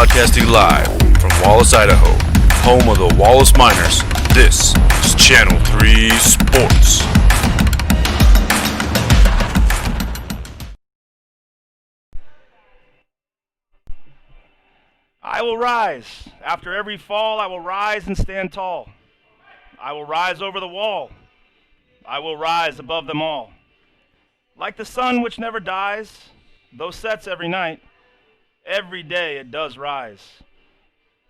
Broadcasting live from Wallace, Idaho, home of the Wallace Miners. This is Channel 3 Sports. I will rise. After every fall, I will rise and stand tall. I will rise over the wall. I will rise above them all. Like the sun which never dies, though sets every night, every day it does rise.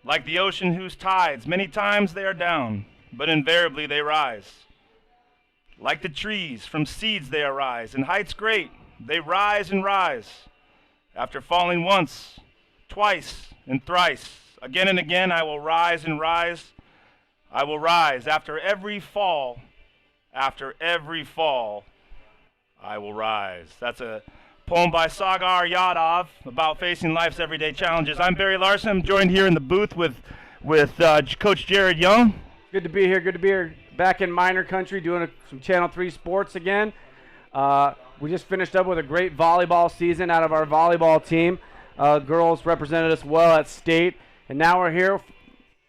Like the ocean whose tides, many times they are down, but invariably they rise. Like the trees, from seeds they arise, in heights great, they rise and rise. After falling once, twice, and thrice, again and again I will rise and rise. I will rise after every fall, I will rise. That's a poem by Sagar Yadov about facing life's everyday challenges. I'm Barry Larson. I'm joined here in the booth with Coach Jared Young. Good to be here. Back in minor country doing some Channel 3 sports again. We just finished up with a great volleyball season out of our volleyball team. Girls represented us well at state. And now we're here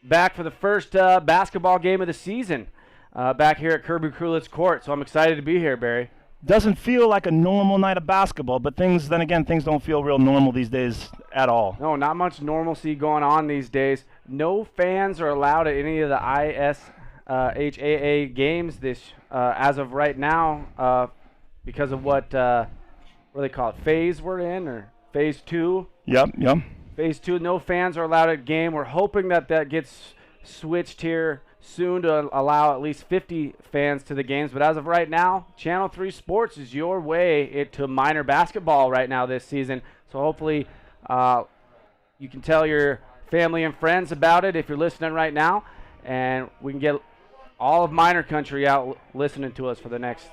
back for the first basketball game of the season back here at Kirby Krulitz Court. So I'm excited to be here, Barry. Doesn't feel like a normal night of basketball, but things don't feel real normal these days at all. No, not much normalcy going on these days. No fans are allowed at any of the ISHAA games as of right now because of what do they call it, phase we're in, or phase 2? Yep. Phase 2, no fans are allowed at game. We're hoping that gets switched here soon to allow at least 50 fans to the games. But as of right now, Channel 3 Sports is your way to minor basketball right now this season. So hopefully you can tell your family and friends about it if you're listening right now. And we can get all of minor country out listening to us for the next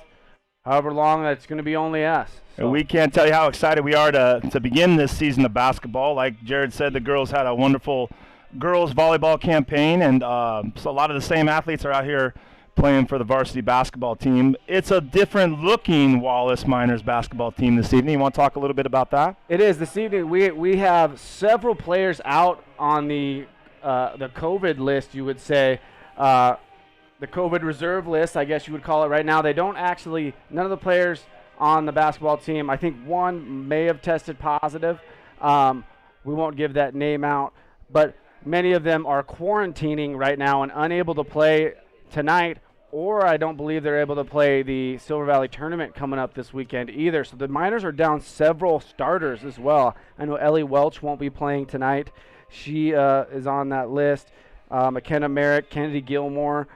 however long that's going to be only us. So. We can't tell you how excited we are to begin this season of basketball. Like Jared said, the girls had a wonderful girls volleyball campaign, and so a lot of the same athletes are out here playing for the varsity basketball team. It's a different looking Wallace Miners basketball team this evening. You want to talk a little bit about that? It is. This evening we have several players out on the COVID list, you would say. The COVID reserve list, I guess you would call it right now. None of the players on the basketball team, I think one may have tested positive. We won't give that name out, but many of them are quarantining right now and unable to play tonight, or I don't believe they're able to play the Silver Valley tournament coming up this weekend either. So the Miners are down several starters as well. I know Ellie Welch won't be playing tonight. She is on that list. McKenna Merrick, Kennedy Gilmore.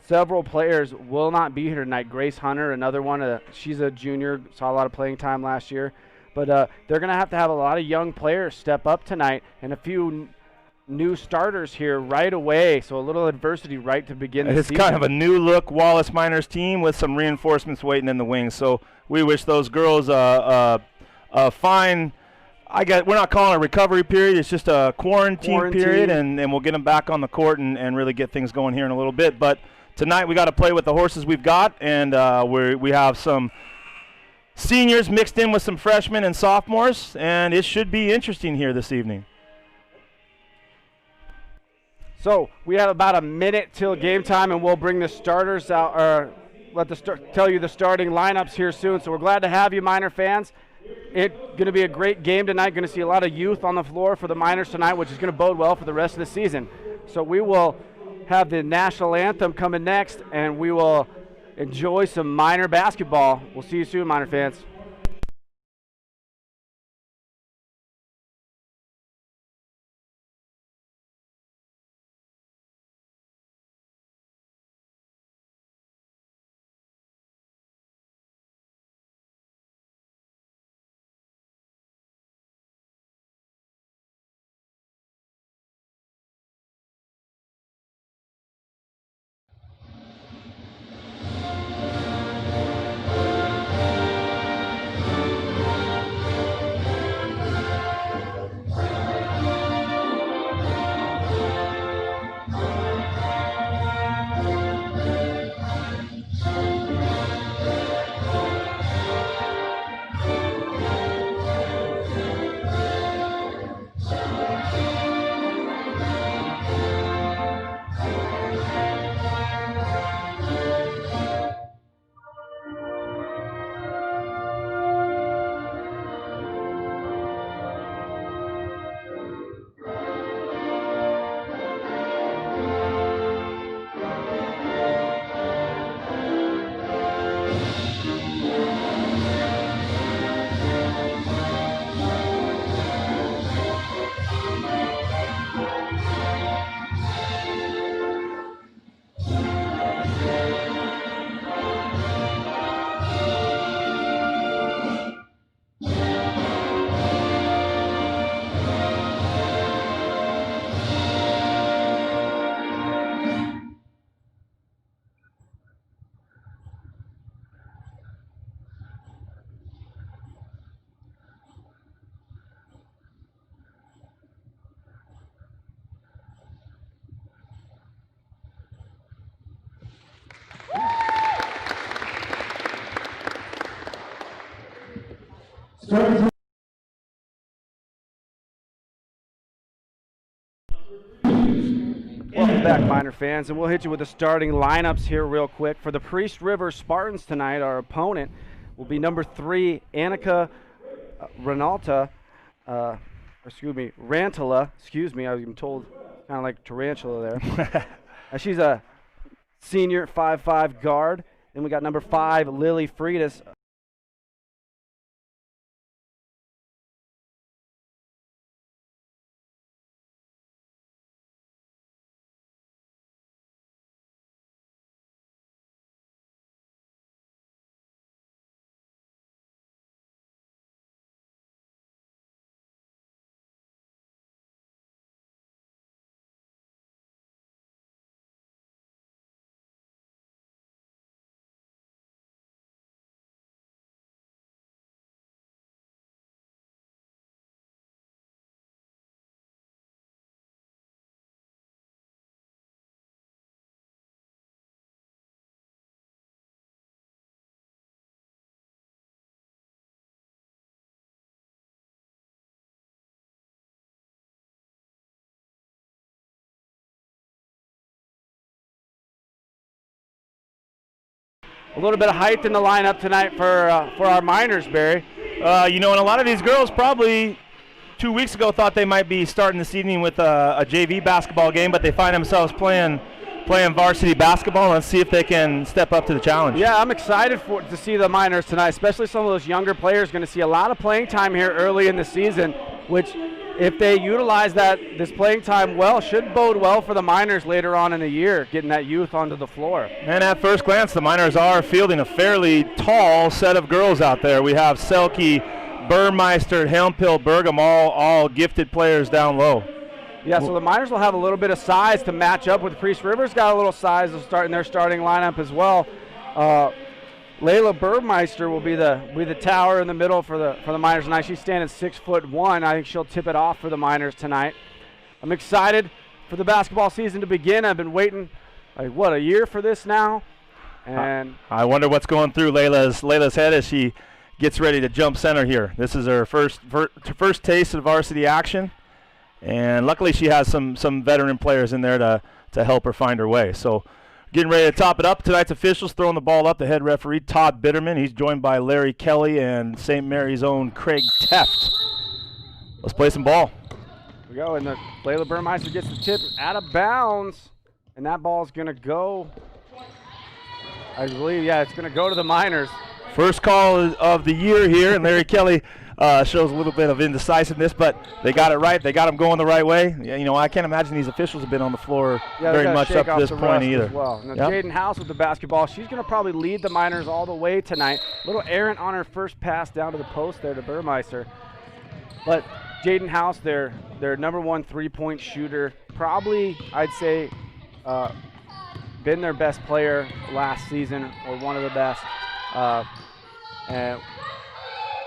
Several players will not be here tonight. Grace Hunter, another one. She's a junior, saw a lot of playing time last year. But they're going to have a lot of young players step up tonight and a few new starters here right away. So a little adversity right to begin the season. It's kind of a new look Wallace Miners team with some reinforcements waiting in the wings. So we wish those girls a fine, we're not calling it a recovery period. It's just a quarantine period, and we'll get them back on the court and really get things going here in a little bit. But tonight we got to play with the horses we've got, and we have some seniors mixed in with some freshmen and sophomores, and it should be interesting here this evening. So we have about a minute till game time, and we'll bring the starters out, or tell you the starting lineups here soon. So we're glad to have you, Miner fans. It's going to be a great game tonight. Going to see a lot of youth on the floor for the Miners tonight, which is going to bode well for the rest of the season. So we will have the national anthem coming next, and we will enjoy some Miner basketball. We'll see you soon, Miner fans. Welcome back, Miner fans, and we'll hit you with the starting lineups here real quick. For the Priest River Spartans tonight, our opponent will be number 3, Annika Rantala. Excuse me, I was even told kind of like tarantula there. She's a senior 5'5" guard. Then we got number 5, Lily Friedis. A little bit of height in the lineup tonight for our Miners, Barry. And a lot of these girls probably 2 weeks ago thought they might be starting this evening with a JV basketball game, but they find themselves playing varsity basketball. Let's see if they can step up to the challenge. Yeah, I'm excited to see the Miners tonight, especially some of those younger players going to see a lot of playing time here early in the season, which if they utilize this playing time well, should bode well for the Miners later on in the year, getting that youth onto the floor. And at first glance, the Miners are fielding a fairly tall set of girls out there. We have Selke, Burmeister, Helmpill, Bergam, all gifted players down low. Yeah, so the Miners will have a little bit of size to match up with Priest River's got a little size to start in their starting lineup as well. Layla Burmeister will be the tower in the middle for the Miners tonight. She's standing 6'1". I think she'll tip it off for the Miners tonight. I'm excited for the basketball season to begin. I've been waiting a year for this now, and I wonder what's going through Layla's head as she gets ready to jump center here. This is her first taste of varsity action, and luckily she has some veteran players in there to help her find her way. So. Getting ready to top it up. Tonight's officials throwing the ball up. The head referee, Todd Bitterman. He's joined by Larry Kelly and St. Mary's own Craig Teft. Let's play some ball. Here we go, and Layla Burmeister gets the tip out of bounds, and that ball's going to go, I believe, it's going to go to the Miners. First call of the year here, and Larry Kelly shows a little bit of indecisiveness, but they got it right. They got him going the right way. Yeah, I can't imagine these officials have been on the floor very much up to this point either. Well. Now, Jaden House with the basketball. She's going to probably lead the Miners all the way tonight. A little errant on her first pass down to the post there to Burmeister. But Jaden House, their number 1 3-point shooter, probably, I'd say, been their best player last season, or one of the best. And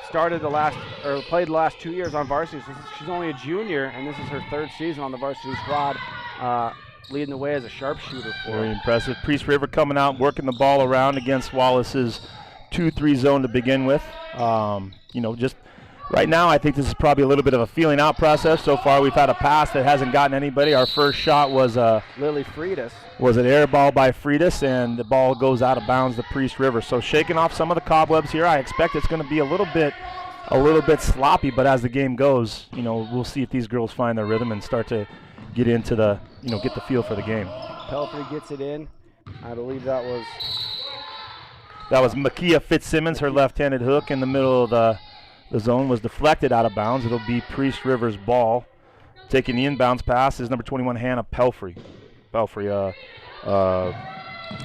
played the last 2 years on varsity. So she's only a junior, and this is her 3rd season on the varsity squad, leading the way as a sharpshooter for her. Very impressive. Priest River coming out, working the ball around against Wallace's 2-3 zone to begin with. Just right now, I think this is probably a little bit of a feeling out process. So far, we've had a pass that hasn't gotten anybody. Our first shot was Lily Friedis. Was an air ball by Friedis, and the ball goes out of bounds to Priest River. So shaking off some of the cobwebs here. I expect it's going to be a little bit sloppy, but as the game goes, we'll see if these girls find their rhythm and start to get into get the feel for the game. Pelfrey gets it in. I believe that was Makia Fitzsimmons. Her left-handed hook in the middle of the zone was deflected out of bounds. It'll be Priest River's ball. Taking the inbounds pass is number 21, Hannah Pelfrey.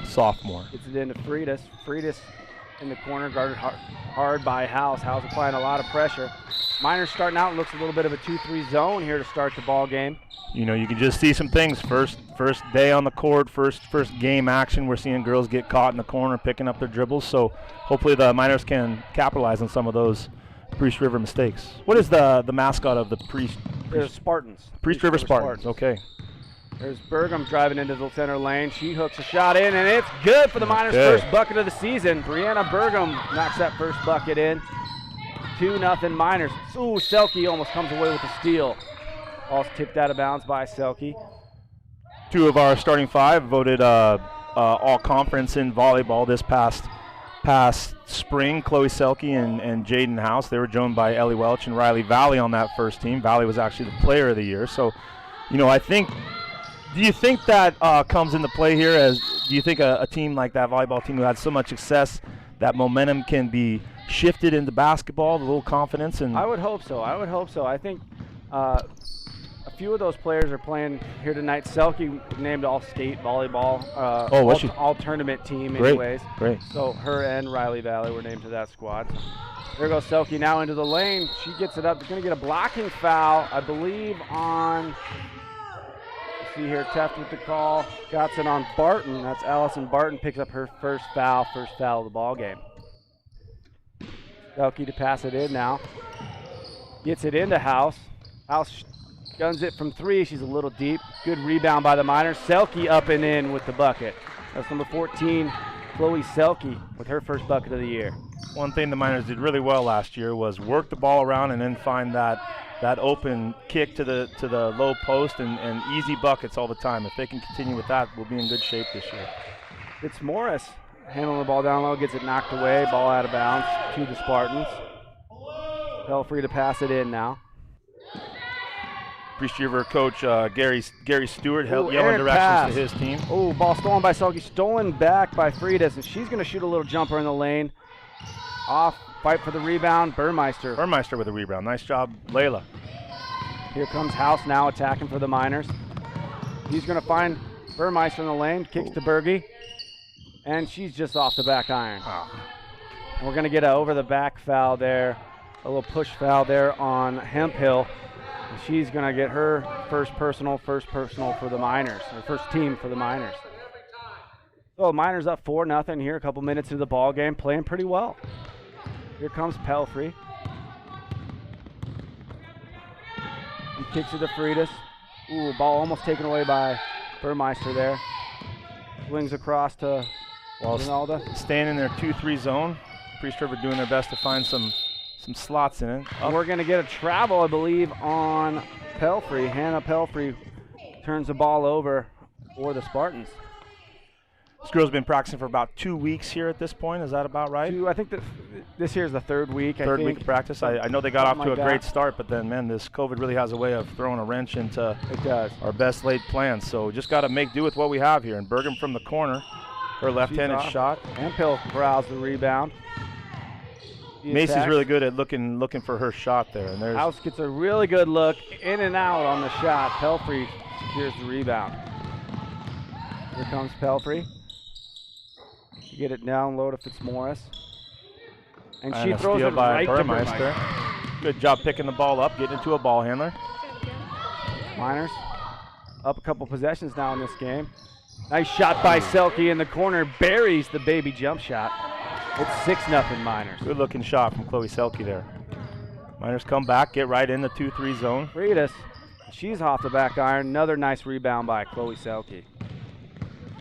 Sophomore. Gets it into Friedis. Friedis in the corner, guarded hard by House. House applying a lot of pressure. Miners starting out, looks a little bit of a 2-3 zone here to start the ball game. You can just see some things. First day on the court, first game action. We're seeing girls get caught in the corner, picking up their dribbles. So hopefully the Miners can capitalize on some of those Priest River mistakes. What is the mascot of the Priest? They're Spartans. Priest River Spartans. Okay. There's Bergam driving into the center lane. She hooks a shot in, and it's good for the Miners' first bucket of the season. Brianna Bergam knocks that first bucket in. 2-0 Miners. Ooh, Selke almost comes away with the steal. Ball's tipped out of bounds by Selke. 2 of our starting 5 voted all conference in volleyball this past spring. Chloe Selke and Jaden House. They were joined by Ellie Welch and Riley Valley on that first team. Valley was actually the player of the year. So, I think, do you think that comes into play here? Do you think a team like that, volleyball team who had so much success, that momentum can be shifted into basketball, the little confidence? And I would hope so. I think a few of those players are playing here tonight. Selke named all-state volleyball, all-tournament team anyways. Great. So her and Riley Valley were named to that squad. There goes Selke now into the lane. She gets it up. They're going to get a blocking foul, I believe, on, let's see here, Teft with the call. Got it on Barton. That's Allison Barton, picks up her first foul of the ball game. Selke to pass it in now. Gets it into House. House guns it from 3. She's a little deep. Good rebound by the Miners. Selke up and in with the bucket. That's number 14, Chloe Selke, with her first bucket of the year. One thing the Miners did really well last year was work the ball around and then find that open kick to the low post and easy buckets all the time. If they can continue with that, we'll be in good shape this year. It's Morris handling the ball down low, gets it knocked away, ball out of bounds to the Spartans. Fell free to pass it in now. Priest River coach Gary Stewart yelling directions pass to his team. Oh, ball stolen by Selke, stolen back by Freitas, and she's going to shoot a little jumper in the lane. Off, fight for the rebound, Burmeister. Burmeister with a rebound. Nice job, Layla. Here comes House now attacking for the Miners. He's going to find Burmeister in the lane, kicks to Berge, and she's just off the back iron. Wow. And we're going to get an over-the-back foul there, a little push foul there on Hemphill. She's going to get her first personal for the Miners, or first team for the Miners. So the Miners up 4-0 here, a couple minutes into the ball game, playing pretty well. Here comes Pelfrey. He kicks it to Freitas. Ooh, ball almost taken away by Burmeister there. Swings across to Ronaldo. Staying in their 2-3 zone. Priest River doing their best to find some slots in it. And we're going to get a travel, I believe, on Pelfrey. Hannah Pelfrey turns the ball over for the Spartans. This girl's been practicing for about 2 weeks here at this point. Is that about right? I think that this here is the third week. Third week of practice. I know they got off to a like great that. start, but then, man, this COVID really has a way of throwing a wrench into our best laid plans. So just got to make do with what we have here. And Bergam from the corner, her left-handed shot. Hemphill corrals the rebound. Macy's really good at looking for her shot there. And there's House gets a really good look in and out on the shot. Pelfrey secures the rebound. Here comes Pelfrey. You get it down low to Fitzmaurice. And she throws it right to Burmeister. Good job picking the ball up, getting it to a ball handler. Miners up a couple possessions now in this game. Nice shot by Selke in the corner. Buries the baby jump shot. It's 6-0 Miners. Good looking shot from Chloe Selke there. Miners come back, get right in the 2-3 zone. Freitas, she's off the back iron. Another nice rebound by Chloe Selke.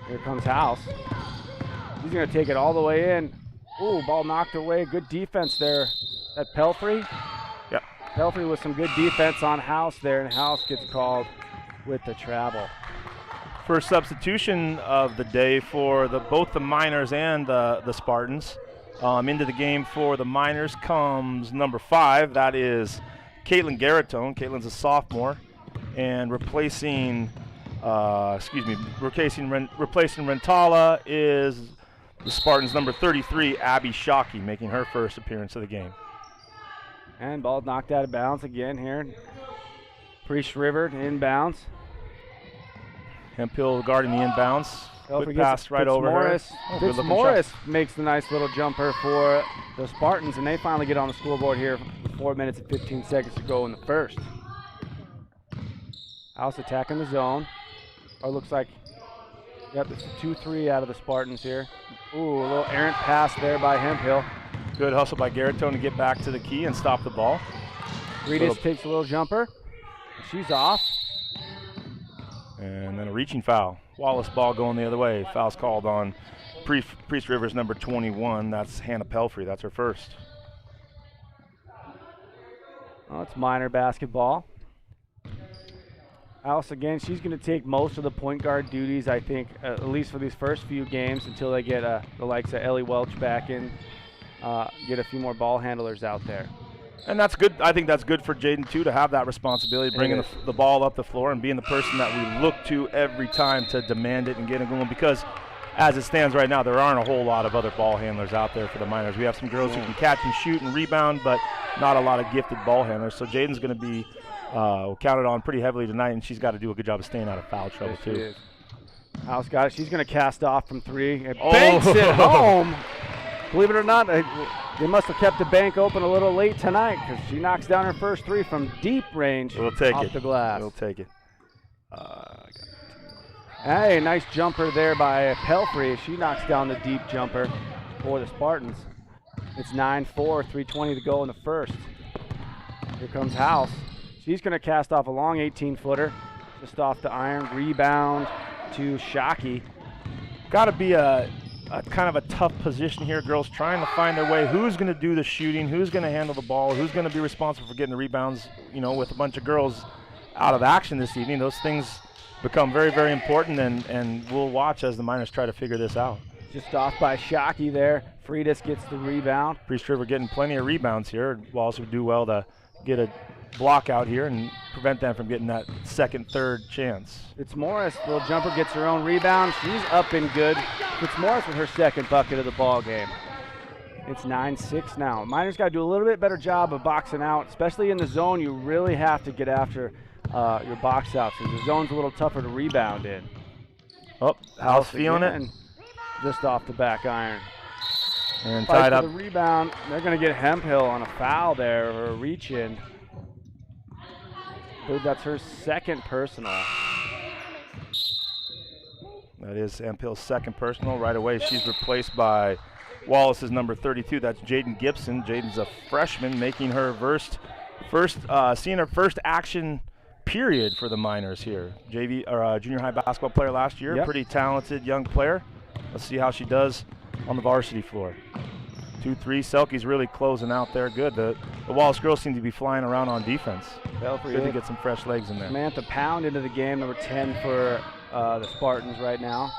Here comes House. He's going to take it all the way in. Ooh, ball knocked away. Good defense there. That Pelfrey? Yeah. Pelfrey with some good defense on House there, and House gets called with the travel. First substitution of the day for both the Miners and the Spartans. Into the game for the Miners comes number 5. That is Caitlin Garatone. Caitlin's a sophomore, and replacing Rentala is the Spartans' number 33, Abby Shockey, making her first appearance of the game. And ball knocked out of bounds again here. Priest River inbounds. Hemphill guarding the inbounds. Quick pass right over her. Fitzmaurice makes the nice little jumper for the Spartans, and they finally get on the scoreboard here with 4 minutes and 15 seconds to go in the first. House attacking the zone. Or looks like, yep, it's a 2-3 out of the Spartans here. Ooh, a little errant pass there by Hemphill. Good hustle by Garatone to get back to the key and stop the ball. Reedus takes a little jumper. She's off. And then a reaching foul. Wallace ball going the other way. Foul's called on Priest River's number 21. That's Hannah Pelfrey. That's her first. Oh, it's minor basketball. Alice, again, she's going to take most of the point guard duties, I think, at least for these first few games until they get the likes of Ellie Welch back in, get a few more ball handlers out there. And that's good. I think that's good for Jaden, too, to have that responsibility, bringing the ball up the floor and being the person that we look to every time to demand it and get it going, because as it stands right now, there aren't a whole lot of other ball handlers out there for the Miners. We have some girls who can catch and shoot and rebound, but not a lot of gifted ball handlers. So Jaden's going to be counted on pretty heavily tonight, and she's got to do a good job of staying out of foul trouble, too. Alice got it. She's going to cast off from 3. It banks it home. Believe it or not, they must have kept the bank open a little late tonight because she knocks down her first 3 from deep range off the glass. We'll take it. Hey, nice jumper there by Pelfrey. She knocks down the deep jumper for the Spartans. It's 9-4, 3:20 to go in the first. Here comes House. She's going to cast off a long 18-footer, just off the iron. Rebound to Shockey. Got to be a kind of a tough position here. Girls trying to find their way. Who's going to do the shooting? Who's going to handle the ball? Who's going to be responsible for getting the rebounds? You know, with a bunch of girls out of action this evening, those things become very, very important, and we'll watch as the Miners try to figure this out. Just off by Shockey there. Freitas gets the rebound. Priest River getting plenty of rebounds here. Wallace would do well to get a block out here and prevent them from getting that second, third chance. Fitzmaurice, little jumper, gets her own rebound. She's up and good. Fitzmaurice with her second bucket of the ball game. It's 9-6 now. Miners got to do a little bit better job of boxing out, especially in the zone. You really have to get after your box outs, because the zone's a little tougher to rebound in. Oh, House feeling it. Just off the back iron. And tied up. The rebound. They're going to get Hemphill on a foul there, or a reach in. I believe that's her second personal. That is Hemphill's second personal. Right away, she's replaced by Wallace's number 32. That's Jaden Gibson. Jaden's a freshman, making her seeing her first action period for the Miners here. Junior high basketball player last year. Yep. Pretty talented young player. Let's see how she does on the varsity floor. 2-3. Selke's really closing out there. Good. The Wallace girls seem to be flying around on defense. Good to get some fresh legs in there. Samantha Pound into the game, number 10 for the Spartans right now.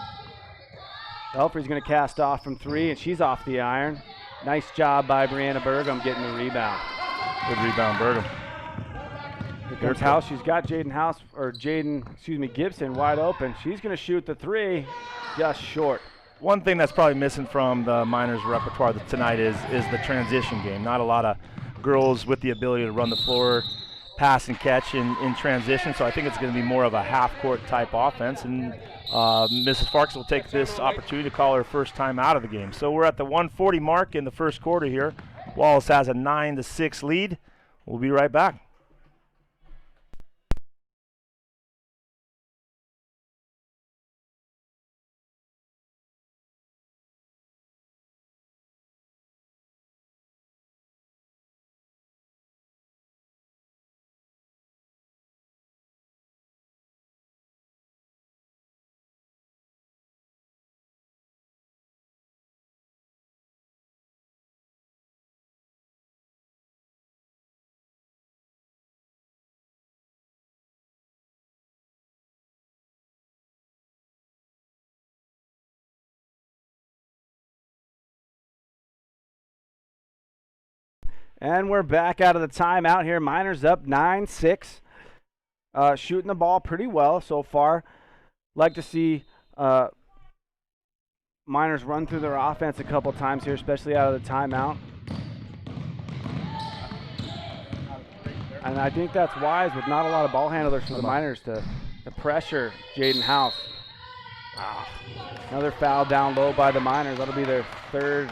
Belfry's going to cast off from 3, and she's off the iron. Nice job by Brianna Burgum getting the rebound. Good rebound, Burgum. Here comes House. She's got Gibson wide open. She's going to shoot the 3, just short. One thing that's probably missing from the Miners' repertoire tonight is the transition game. Not a lot of girls with the ability to run the floor, pass and catch in transition, so I think it's going to be more of a half-court type offense, and Mrs. Farks will take this opportunity to call her first time out of the game. So we're at the 1:40 mark in the first quarter here. Wallace has a 9-6 lead. We'll be right back. And we're back out of the timeout here. Miners up 9-6. Shooting the ball pretty well so far. Like to see Miners run through their offense a couple times here, especially out of the timeout. And I think that's wise with not a lot of ball handlers for the Miners to pressure Jaden House. Another foul down low by the Miners. That'll be their third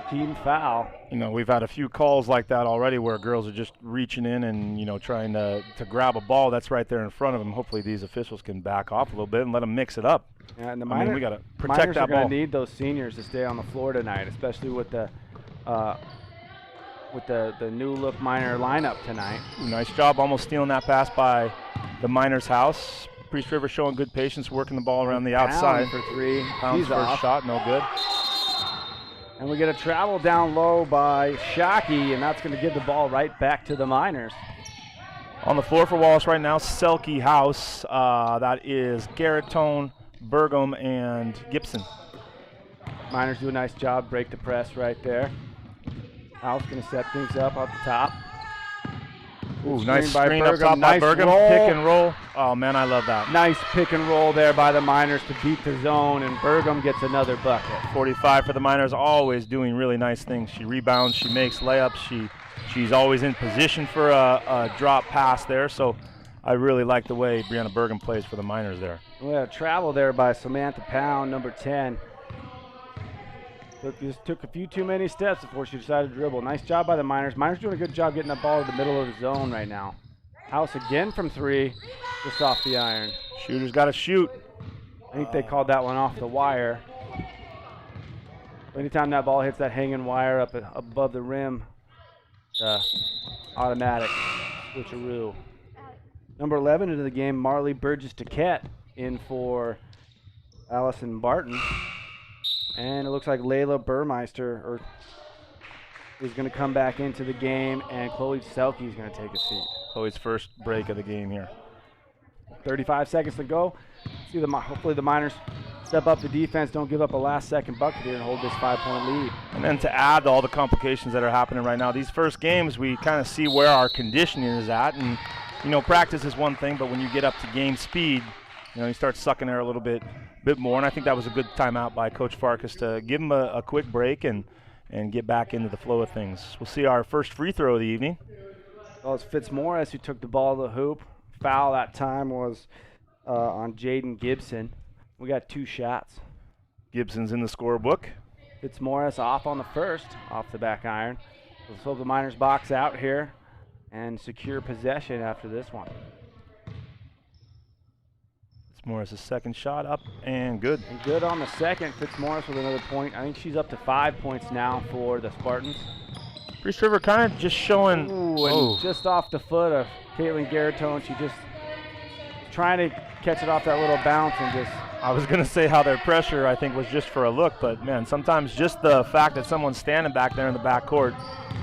team foul. You know, we've had a few calls like that already where girls are just reaching in and, you know, trying to grab a ball that's right there in front of them. Hopefully these officials can back off a little bit and let them mix it up. Yeah, and the we got to protect Miners that are ball. going to need those seniors to stay on the floor tonight, especially with the new look Miner lineup tonight. Nice job almost stealing that pass by the Miners' House. Priest River showing good patience, working the ball around the outside. For 3. Pound's first shot, no good. And we get a travel down low by Shockey, and that's going to give the ball right back to the Miners. On the floor for Wallace right now, Selke, House. That is Garrettone, Burgum, and Gibson. Miners do a nice job, break the press right there. House going to set things up the top. Ooh, Good nice by screen up Burgum. top by Nice Burgum. roll. Pick and roll. Oh, man, I love that. Nice pick and roll there by the Miners to beat the zone, and Burgum gets another bucket. 45 for the Miners, always doing really nice things. She rebounds, she makes layups, she's always in position for a drop pass there. So I really like the way Brianna Burgum plays for the Miners there. Well, travel there by Samantha Pound, number 10. Just took a few too many steps before she decided to dribble. Nice job by the Miners. Miners doing a good job getting the ball to the middle of the zone right now. House again from 3, just off the iron. Shooter's got to shoot. I think they called that one off the wire. Anytime that ball hits that hanging wire up above the rim, automatic switcheroo. Number 11 into the game, Marley Burgess-Taquette in for Allison Barton. And it looks like Layla Burmeister is going to come back into the game, and Chloe Selke is going to take a seat. Chloe's first break of the game here. 35 seconds to go. Hopefully the Miners step up the defense, don't give up a last-second bucket here and hold this 5-point lead. And then to add to all the complications that are happening right now, these first games we kind of see where our conditioning is at. And, practice is one thing, but when you get up to game speed, you start sucking air a little bit more. And I think that was a good timeout by Coach Farkas to give him a quick break and get back into the flow of things. We'll see our first free throw of the evening. Well, it's Fitzmaurice who took the ball to the hoop. Foul that time was on Jaden Gibson. We got 2 shots. Gibson's in the scorebook. Fitzmaurice off on the first, off the back iron. Let's hope the Miners box out here and secure possession after this one. Fitzmaurice's second shot up and good. And good on the second. Fitzmaurice with another point. I think she's up to 5 points now for the Spartans. Priest River kind of just showing. Ooh, and just off the foot of Caitlin Garrettone. She just trying to catch it off that little bounce and just. I was going to say how their pressure, I think, was just for a look, but, man, sometimes just the fact that someone's standing back there in the backcourt,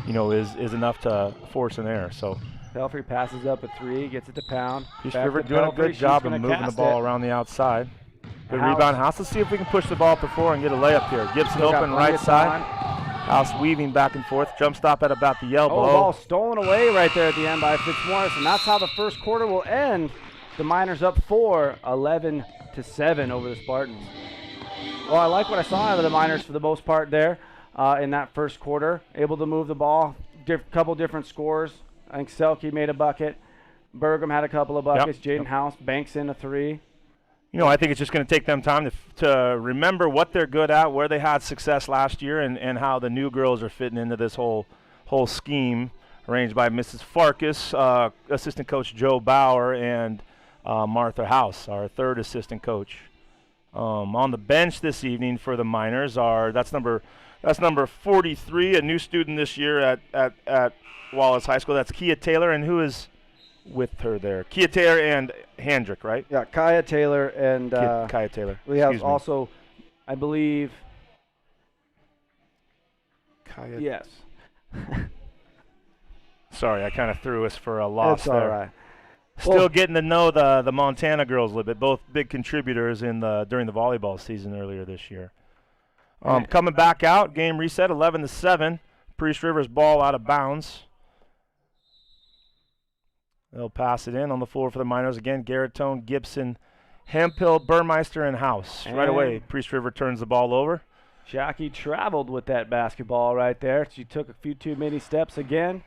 is enough to force an error. So Pelfrey passes up a 3, gets it to Pound. Priest River doing a good job of moving the ball around the outside. Good rebound. House. Let's see if we can push the ball up the floor and get a layup here. Gibson open right side. House weaving back and forth. Jump stop at about the elbow. Oh, ball stolen away right there at the end by Fitzmaurice, and that's how the first quarter will end. The Miners up 4, 11-7 over the Spartans. Well, I like what I saw out of the Miners for the most part there in that first quarter. Able to move the ball, couple different scores. I think Selke made a bucket. Burgum had a couple of buckets. Jaden House banks in a 3. I think it's just going to take them time to remember what they're good at, where they had success last year, and how the new girls are fitting into this whole scheme arranged by Mrs. Farkas, assistant coach Joe Bauer, and Martha House, our third assistant coach. On the bench this evening for the Miners that's number 43, a new student this year at Wallace High School. That's Kia Taylor, and who is with her there? Kia Taylor and Handrick, right? Yeah, Kaya Taylor and Kaya Taylor. We have also, I believe. Kaya. Yes. Sorry, I kind of threw us for a loss there. That's all right. Still getting to know the Montana girls a little bit. Both big contributors during the volleyball season earlier this year. Coming back out, game reset, 11-7. Priest River's ball out of bounds. They'll pass it in on the floor for the Miners again. Garrettone, Gibson, Hemphill, Burmeister, and House. Right away, Priest River turns the ball over. Shockey traveled with that basketball right there. She took a few too many steps again.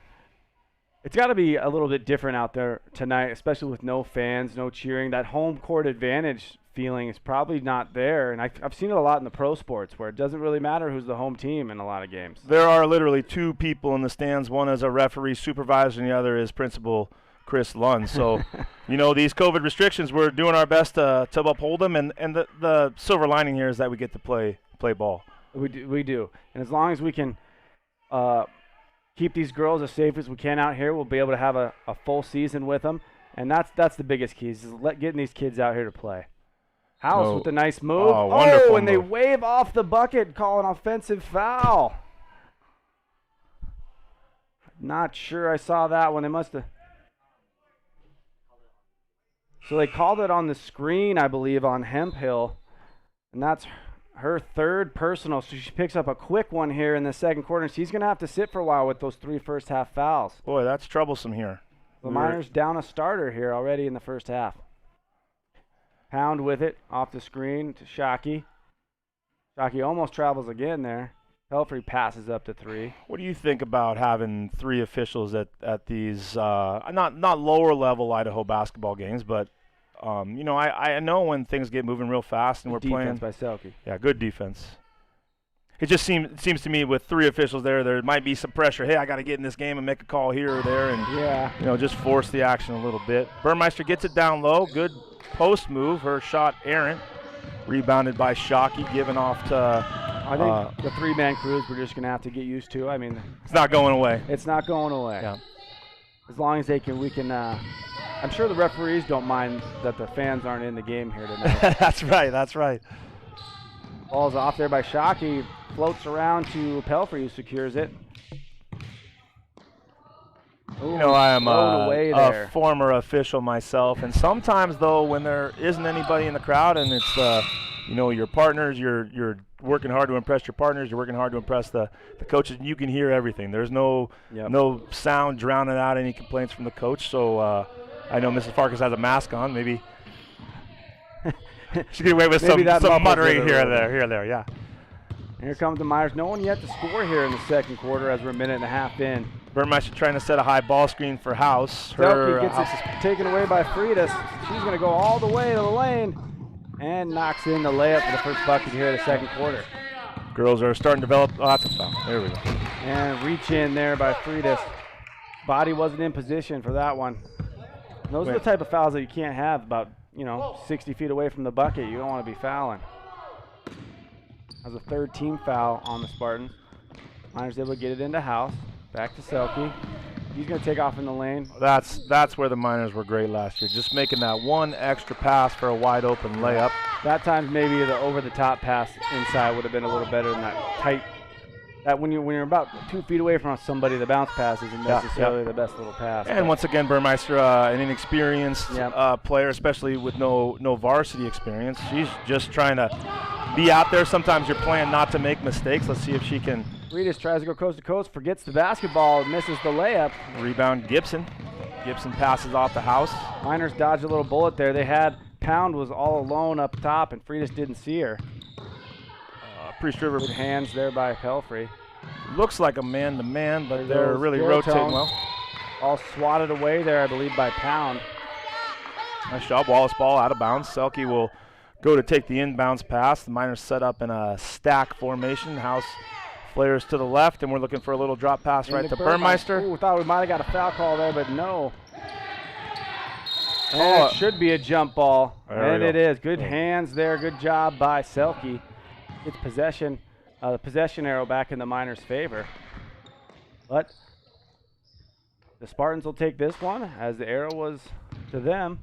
It's got to be a little bit different out there tonight, especially with no fans, no cheering. That home court advantage feeling is probably not there, and I've seen it a lot in the pro sports where it doesn't really matter who's the home team in a lot of games. There are literally 2 people in the stands. One is a referee supervisor, and the other is Principal Chris Lund. So, these COVID restrictions, we're doing our best to uphold them, and the silver lining here is that we get to play ball. We do. And as long as we can keep these girls as safe as we can out here, we'll be able to have a full season with them. And that's the biggest key, is getting these kids out here to play. House with a nice move. Wonderful and move. They wave off the bucket, call an offensive foul. Not sure I saw that one. They must have. So they called it on the screen, I believe, on Hemphill, and that's her third personal. So she picks up a quick one here in the second quarter, and she's going to have to sit for a while with those 3 first-half fouls. Boy, that's troublesome here. The Miners down a starter here already in the first half. Pound with it off the screen to Shockey. Shockey almost travels again there. Pelfrey passes up to 3. What do you think about having 3 officials at these not lower level Idaho basketball games, but you know, I know when things get moving real fast and we're playing. Defense by Selke. Yeah, good defense. It just seems to me with 3 officials there might be some pressure. Hey, I got to get in this game and make a call here or there, and you know, just force the action a little bit. Burmeister gets it down low. Good post move. Her shot errant. Rebounded by Shockey, given off to. I think the 3-man crews we're just going to have to get used to. I mean, it's not going away. It's not going away. Yeah. As long as we can. I'm sure the referees don't mind that the fans aren't in the game here tonight. That's right. Ball's off there by Shockey. Floats around to Pelfrey, who secures it. Ooh, you know, I am a former official myself, and sometimes though, when there isn't anybody in the crowd and it's you know, your partners, you're working hard to impress your partners, you're working hard to impress the coaches, and you can hear everything. There's no sound drowning out any complaints from the coach. So I know Mrs. Farkas has a mask on. Maybe she get away with some muttering here and there. Yeah. Here comes the Miners. No one yet to score here in the second quarter as we're a minute and a half in. Burmeister trying to set a high ball screen for House. Selke gets it taken away by Freitas. She's going to go all the way to the lane and knocks in the layup for the first bucket here in the second quarter. Girls are starting to develop. Oh, that's a foul. There we go. And reach in there by Freitas. Body wasn't in position for that one. Those are the type of fouls that you can't have about, 60 feet away from the bucket. You don't want to be fouling. That was a third team foul on the Spartans. Miners able to get it into House. Back to Selke. He's going to take off in the lane. That's where the Miners were great last year. Just making that one extra pass for a wide open layup. That time maybe the over-the-top pass inside would have been a little better than that tight. That when you're about 2 feet away from somebody, the bounce pass isn't necessarily the best little pass. And once again, Burmeister, an inexperienced player, especially with no varsity experience. She's just trying to be out there. Sometimes you're playing not to make mistakes. Let's see if she can. Freitas tries to go coast to coast, forgets the basketball, misses the layup. Rebound Gibson. Gibson passes off the House. Miners dodged a little bullet there. They had Pound was all alone up top, and Freitas didn't see her. Priest River. Good hands there by Pelfrey. Looks like a man-to-man, but they're really rotating well. All swatted away there, I believe, by Pound. Nice job. Wallace ball out of bounds. Selke will go to take the inbounds pass. The Miners set up in a stack formation. House flares to the left, and we're looking for a little drop pass right to Burmeister. Ooh, thought we might have got a foul call there, but no. And it should be a jump ball, and it is. Good hands there. Good job by Selke. It's possession, the possession arrow back in the Miners' favor. But the Spartans will take this one as the arrow was to them.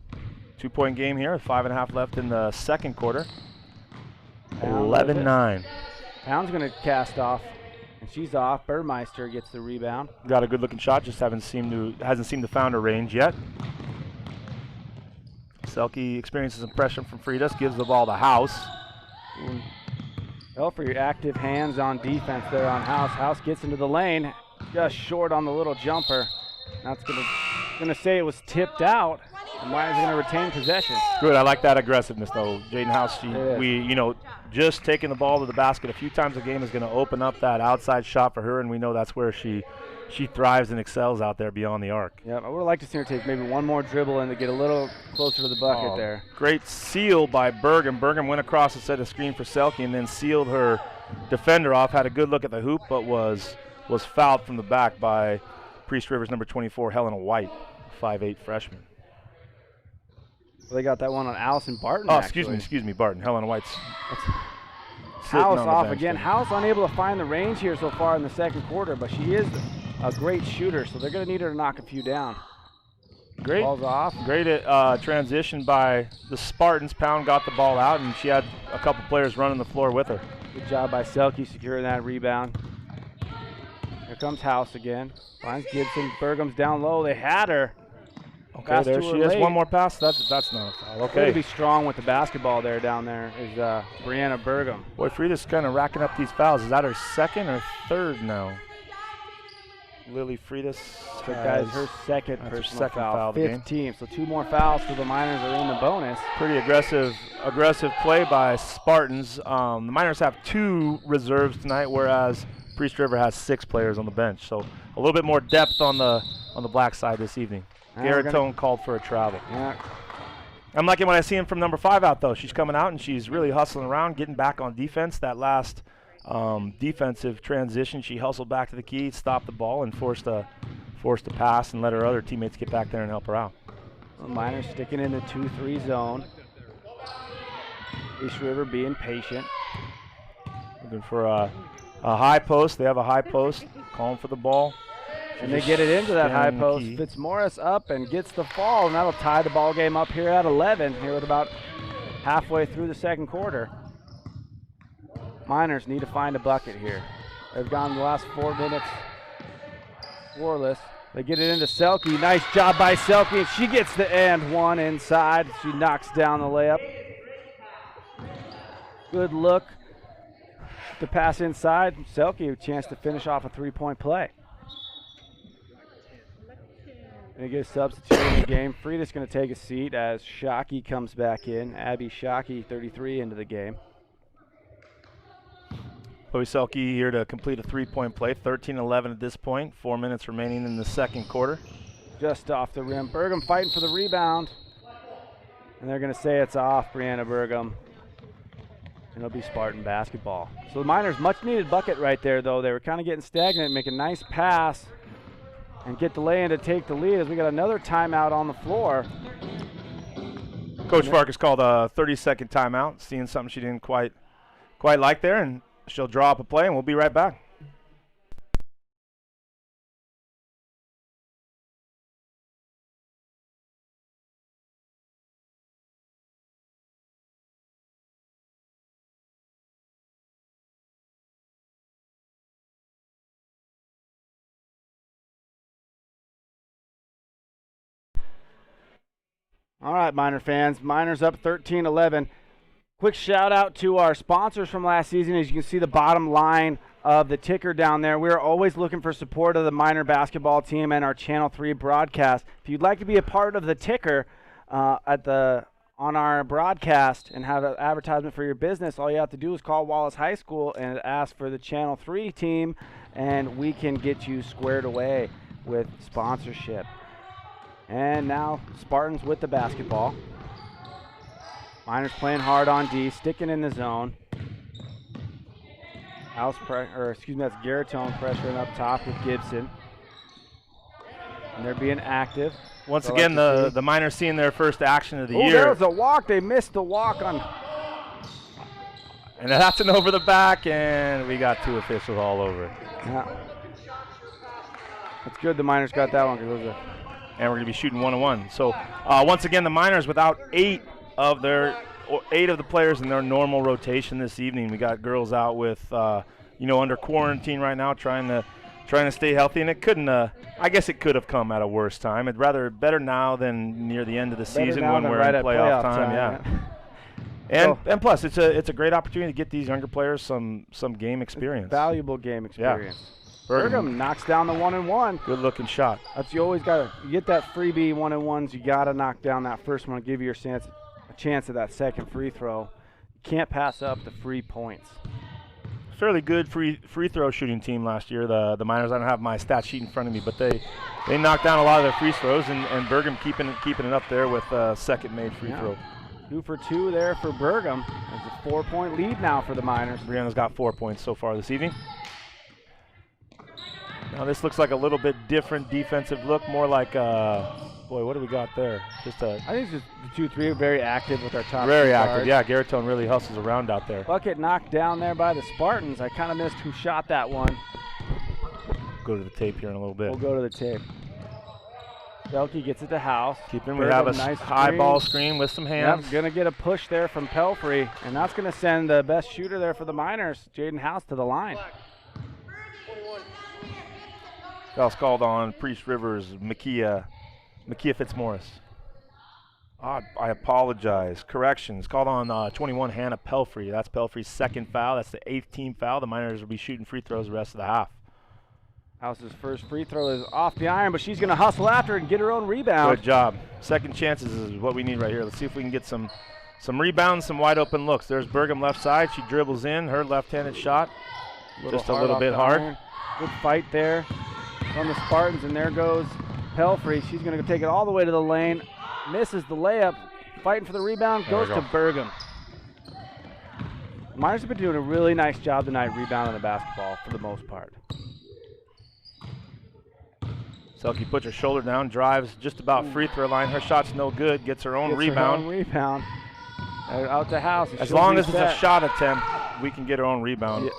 2-point game here, 5.5 left in the second quarter. 11-9. Pound's going to cast off, and she's off. Burmeister gets the rebound. Got a good-looking shot, just hasn't seemed to found a range yet. Selke experiences some pressure from Freitas, gives the ball to House. Pelfrey, active hands on defense there on House. House gets into the lane, just short on the little jumper. That's gonna say it was tipped out. And Miners are gonna retain possession. Good, I like that aggressiveness though. Jaden House, just taking the ball to the basket a few times a game is gonna open up that outside shot for her, and we know that's where she thrives and excels out there beyond the arc. Yeah, I would have liked to see her take maybe one more dribble and to get a little closer to the bucket there. Great seal by Bergam. Bergam went across and set a screen for Selke and then sealed her defender off. Had a good look at the hoop, but was fouled from the back by Priest Rivers number 24, Helena White, 5'8" freshman. Well, they got that one on Allison Barton. Oh, excuse me, Barton. Helena White's. House off again. House unable to find the range here so far in the second quarter, but she is a great shooter, so they're going to need her to knock a few down. Great. Ball's off. Great transition by the Spartans. Pound got the ball out, and she had a couple players running the floor with her. Good job by Selke securing that rebound. Here comes House again. Finds Gibson. Bergam's down low. They had her. Okay, Pass there to she her is. late. One more pass. That's not a foul. Way to Okay. be strong with the basketball there down there is Brianna Burgum. Boy, Frida's kind of racking up these fouls. Is that her second or third now? Lily Fridas. So guys, her second that's her personal second foul of the game. 15. So 2 more fouls, so the Miners are in the bonus. Pretty aggressive play by Spartans. The Miners have 2 reserves tonight, whereas Priest River has 6 players on the bench. So a little bit more depth on the black side this evening. And Garrett Tone called for a travel. Yeah. I'm liking what I see from number 5 out, though. She's coming out, and she's really hustling around, getting back on defense. That last defensive transition, she hustled back to the key, stopped the ball, and forced a pass and let her other teammates get back there and help her out. The Miners sticking in the 2-3 zone. East River being patient. Looking for a high post. They have a high post. Calling for the ball. And they get it into that high standing in the post. key. Fitzmaurice up and gets the fall, and that'll tie the ball game up here at 11, here with about halfway through the second quarter. Miners need to find a bucket here. They've gone the last 4 minutes scoreless. They get it into Selke. Nice job by Selke. She gets the and one inside. She knocks down the layup. Good look. The pass inside. Selke a chance to finish off a 3-point play. They get a substitute in the game. Frida's going to take a seat as Shockey comes back in. Abby Shockey, 33, into the game. Chloe Selke here to complete a 3-point play. 13-11 at this point. 4 minutes remaining in the second quarter. Just off the rim. Burgum fighting for the rebound. And they're going to say it's off, Brianna Burgum. And it'll be Spartan basketball. So the Miners, much needed bucket right there, though. They were kind of getting stagnant, make a nice pass, and get the lay-in to take the lead as we got another timeout on the floor. Coach Farkas called a 30-second timeout, seeing something she didn't quite like there, and she'll draw up a play, and we'll be right back. All right, Miner fans. Miners up 13-11. Quick shout out to our sponsors from last season. As you can see the bottom line of the ticker down there. We're always looking for support of the Miner basketball team and our Channel 3 broadcast. If you'd like to be a part of the ticker on our broadcast and have an advertisement for your business, all you have to do is call Wallace High School and ask for the Channel 3 team, and we can get you squared away with sponsorship. And now Spartans with the basketball. Miners playing hard on D, sticking in the zone. That's Garatone pressuring up top with Gibson. And they're being active. Once again, the Miners seeing their first action of the year. There was a walk. They missed the walk on. And that's an over the back, and we got 2 officials all over it. Yeah. It's good the Miners got that one because it was And we're going to be shooting 1-on-1. So once again, the Miners without 8 of the players in their normal rotation this evening. We got girls out with under quarantine right now, trying to stay healthy, and it couldn't. I guess it could have come at a worse time. I'd rather better now than near the end of the season when we're in playoff time. Yeah. And plus, it's a great opportunity to get these younger players some game experience. Valuable game experience. Yeah. Burgum knocks down the 1-and-1. Good looking shot. That's you always got to get that freebie 1-and-1s. You got to knock down that first one to give you a chance at that second free throw. You can't pass up the free points. Fairly good free throw shooting team last year. The Miners, I don't have my stat sheet in front of me, but they knocked down a lot of their free throws, and Burgum keeping it up there with a second made free throw. 2 for 2 there for Burgum. It's a 4-point lead now for the Miners. Brianna's got 4 points so far this evening. Now this looks like a little bit different defensive look, more like boy, what do we got there? I think it's just the 2-3 are very active with our top. Very active, yeah. Garatone really hustles around out there. Bucket knocked down there by the Spartans. I kind of missed who shot that one. Go to the tape here in a little bit. We'll go to the tape. Selke gets it to House. We have a nice high ball screen with some hands. Yep, going to get a push there from Pelfrey, and that's going to send the best shooter there for the Miners, Jaden House, to the line. Foul's called on Priest Rivers' Makia Makia Fitzmaurice. I apologize. Corrections. Called on 21, Hannah Pelfrey. That's Pelfrey's second foul. That's the 8th team foul. The Miners will be shooting free throws the rest of the half. House's first free throw is off the iron, but she's going to hustle after and get her own rebound. Good job. Second chances is what we need right here. Let's see if we can get some rebounds, some wide open looks. There's Burgum left side. She dribbles in. Her left-handed shot. Just a little bit hard. Iron. Good fight there from the Spartans, and there goes Pelfrey. She's going to take it all the way to the lane. Misses the layup. Fighting for the rebound. Goes to Burgum. Miners have been doing a really nice job tonight rebounding the basketball for the most part. Selke puts her shoulder down, drives just about free throw line. Her shot's no good. Gets her own rebound. Her own rebound. Out to House. As long as it's a shot attempt, we can get her own rebound,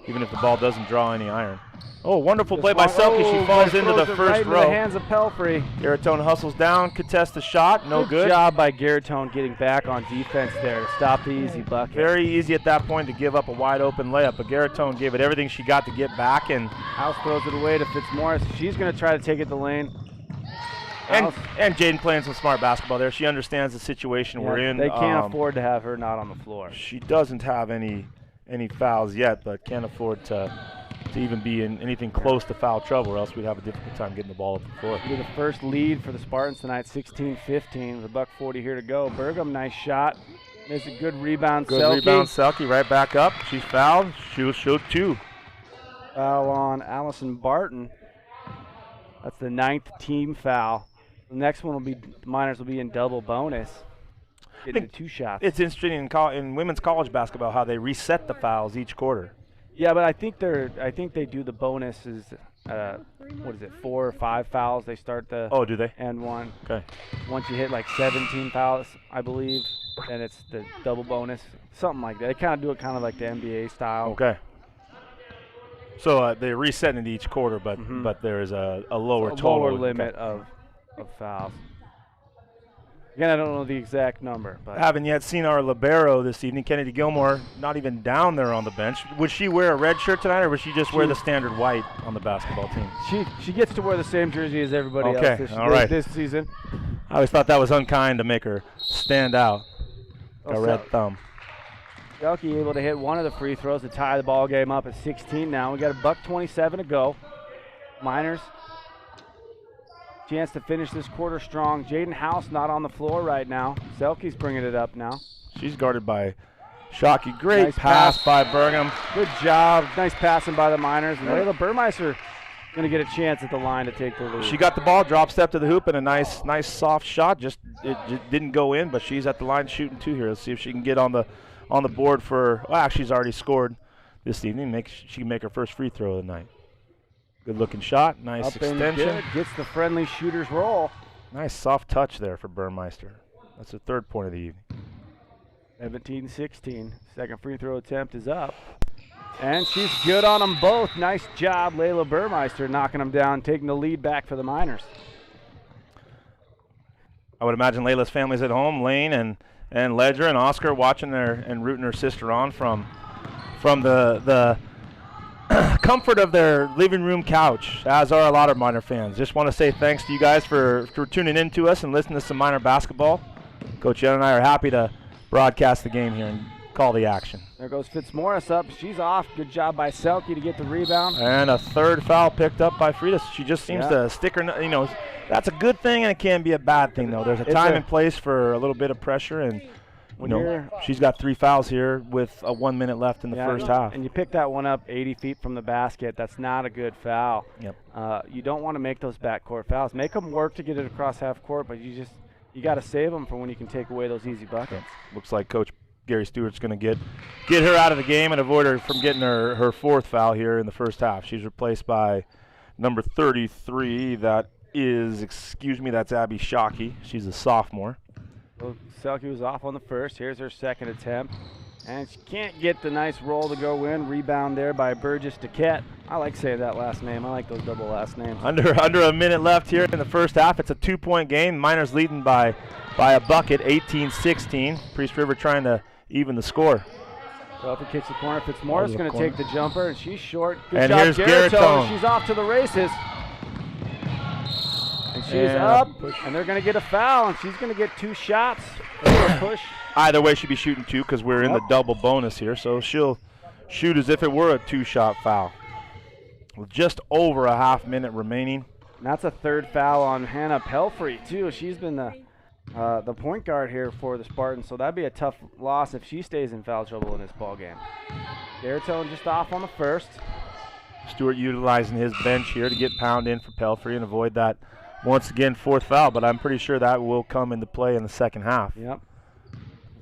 even if the ball doesn't draw any iron. Oh, wonderful play by Selke. She falls into the first row. Into the hands of Pelfrey. Garatone hustles down, contests the shot, no good. Good job by Garatone getting back on defense there to stop the easy bucket. Very easy at that point to give up a wide open layup, but Garatone gave it everything she got to get back, and House throws it away to Fitzmaurice. She's going to try to take it the lane. And Jaden playing some smart basketball there. She understands the situation we're in. They can't afford to have her not on the floor. She doesn't have any fouls yet, but can't afford to even be in anything close to foul trouble, or else we'd have a difficult time getting the ball up the floor. It'll be the first lead for the Spartans tonight, 16-15 with a $1:40 here to go. Burgum, nice shot. There's a good rebound. Good rebound, Selke right back up. She's fouled. She'll shoot 2. Foul on Allison Barton. That's the 9th team foul. The next one will be, the Miners will be in double bonus. Getting the 2 shots. It's interesting in women's college basketball how they reset the fouls each quarter. Yeah, but I think they do the bonuses. What is it? 4 or 5 fouls. They start the. Oh, do they? And 1. Okay. Once you hit like 17 fouls, I believe, then it's the double bonus, something like that. They kind of do it kind of like the NBA style. Okay. So they're resetting it each quarter, but there is a lower total. Lower limit of fouls. Again, I don't know the exact number, but haven't yet seen our libero this evening. Kennedy Gilmore not even down there on the bench. Would she wear a red shirt tonight, or would she just wear the standard white on the basketball team? She gets to wear the same jersey as everybody else this season. I always thought that was unkind to make her stand out. A red thumb. Selke able to hit one of the free throws to tie the ball game up at 16 now. We got a $1:27 to go. Miners. Chance to finish this quarter strong. Jaden House not on the floor right now. Selke's bringing it up now. She's guarded by Shockey. Great nice pass by Burgum. Good job. Nice passing by the Miners. And Layla Burmeister going to get a chance at the line to take the lead. She got the ball, drop step to the hoop, and a nice soft shot. It just didn't go in, but she's at the line shooting 2 here. Let's see if she can get on the board for. Well, actually, she's already scored this evening. She can make her first free throw of the night. Good looking shot, nice up extension. Gets the friendly shooter's roll. Nice soft touch there for Burmeister. That's the 3rd point of the evening. 17-16. Second free throw attempt is up. And she's good on them both. Nice job, Layla Burmeister, knocking them down, taking the lead back for the Miners. I would imagine Layla's family's at home, Lane and Ledger and Oscar watching and rooting her sister on from the comfort of their living room couch, as are a lot of Miner fans. Just want to say thanks to you guys for tuning in to us and listening to some Miner basketball. Coach Young and I are happy to broadcast the game here and call the action. There goes Fitzmaurice up. She's off. Good job by Selke to get the rebound. And a 3rd foul picked up by Frida. She just seems to stick her, that's a good thing and it can be a bad thing, though. There's a time and place for a little bit of pressure, and she's got 3 fouls here with 1 minute left in the first half. And you pick that one up 80 feet from the basket. That's not a good foul. Yep. You don't want to make those backcourt fouls. Make them work to get it across half court, but you got to save them for when you can take away those easy buckets. Looks like Coach Gary Stewart's going to get her out of the game and avoid her from getting her 4th foul here in the first half. She's replaced by number 33. That's Abby Shockey. She's a sophomore. So Selke was off on the first. Here's her second attempt. And she can't get the nice roll to go in. Rebound there by Burgess Duquette. I like saying that last name. I like those double last names. Under a minute left here in the first half. It's a 2-point game. Miners leading by a bucket, 18-16. Priest River trying to even the score. Well, if he kicks the corner, Fitzmaurice going to take the jumper, and she's short. Good and job, here's Garatone. She's off to the races. And She's And up, push. and they're going to get a foul, and she's going to get 2 shots. A push. Either way, she'd be shooting 2 because we're in the double bonus here. So she'll shoot as if it were a 2-shot foul. With just over a half minute remaining. And that's a 3rd foul on Hannah Pelfrey, too. She's been the point guard here for the Spartans, so that'd be a tough loss if she stays in foul trouble in this ball game. Garitone just off on the first. Stewart utilizing his bench here to get Pound in for Pelfrey and avoid that, once again, 4th foul, but I'm pretty sure that will come into play in the second half. Yep.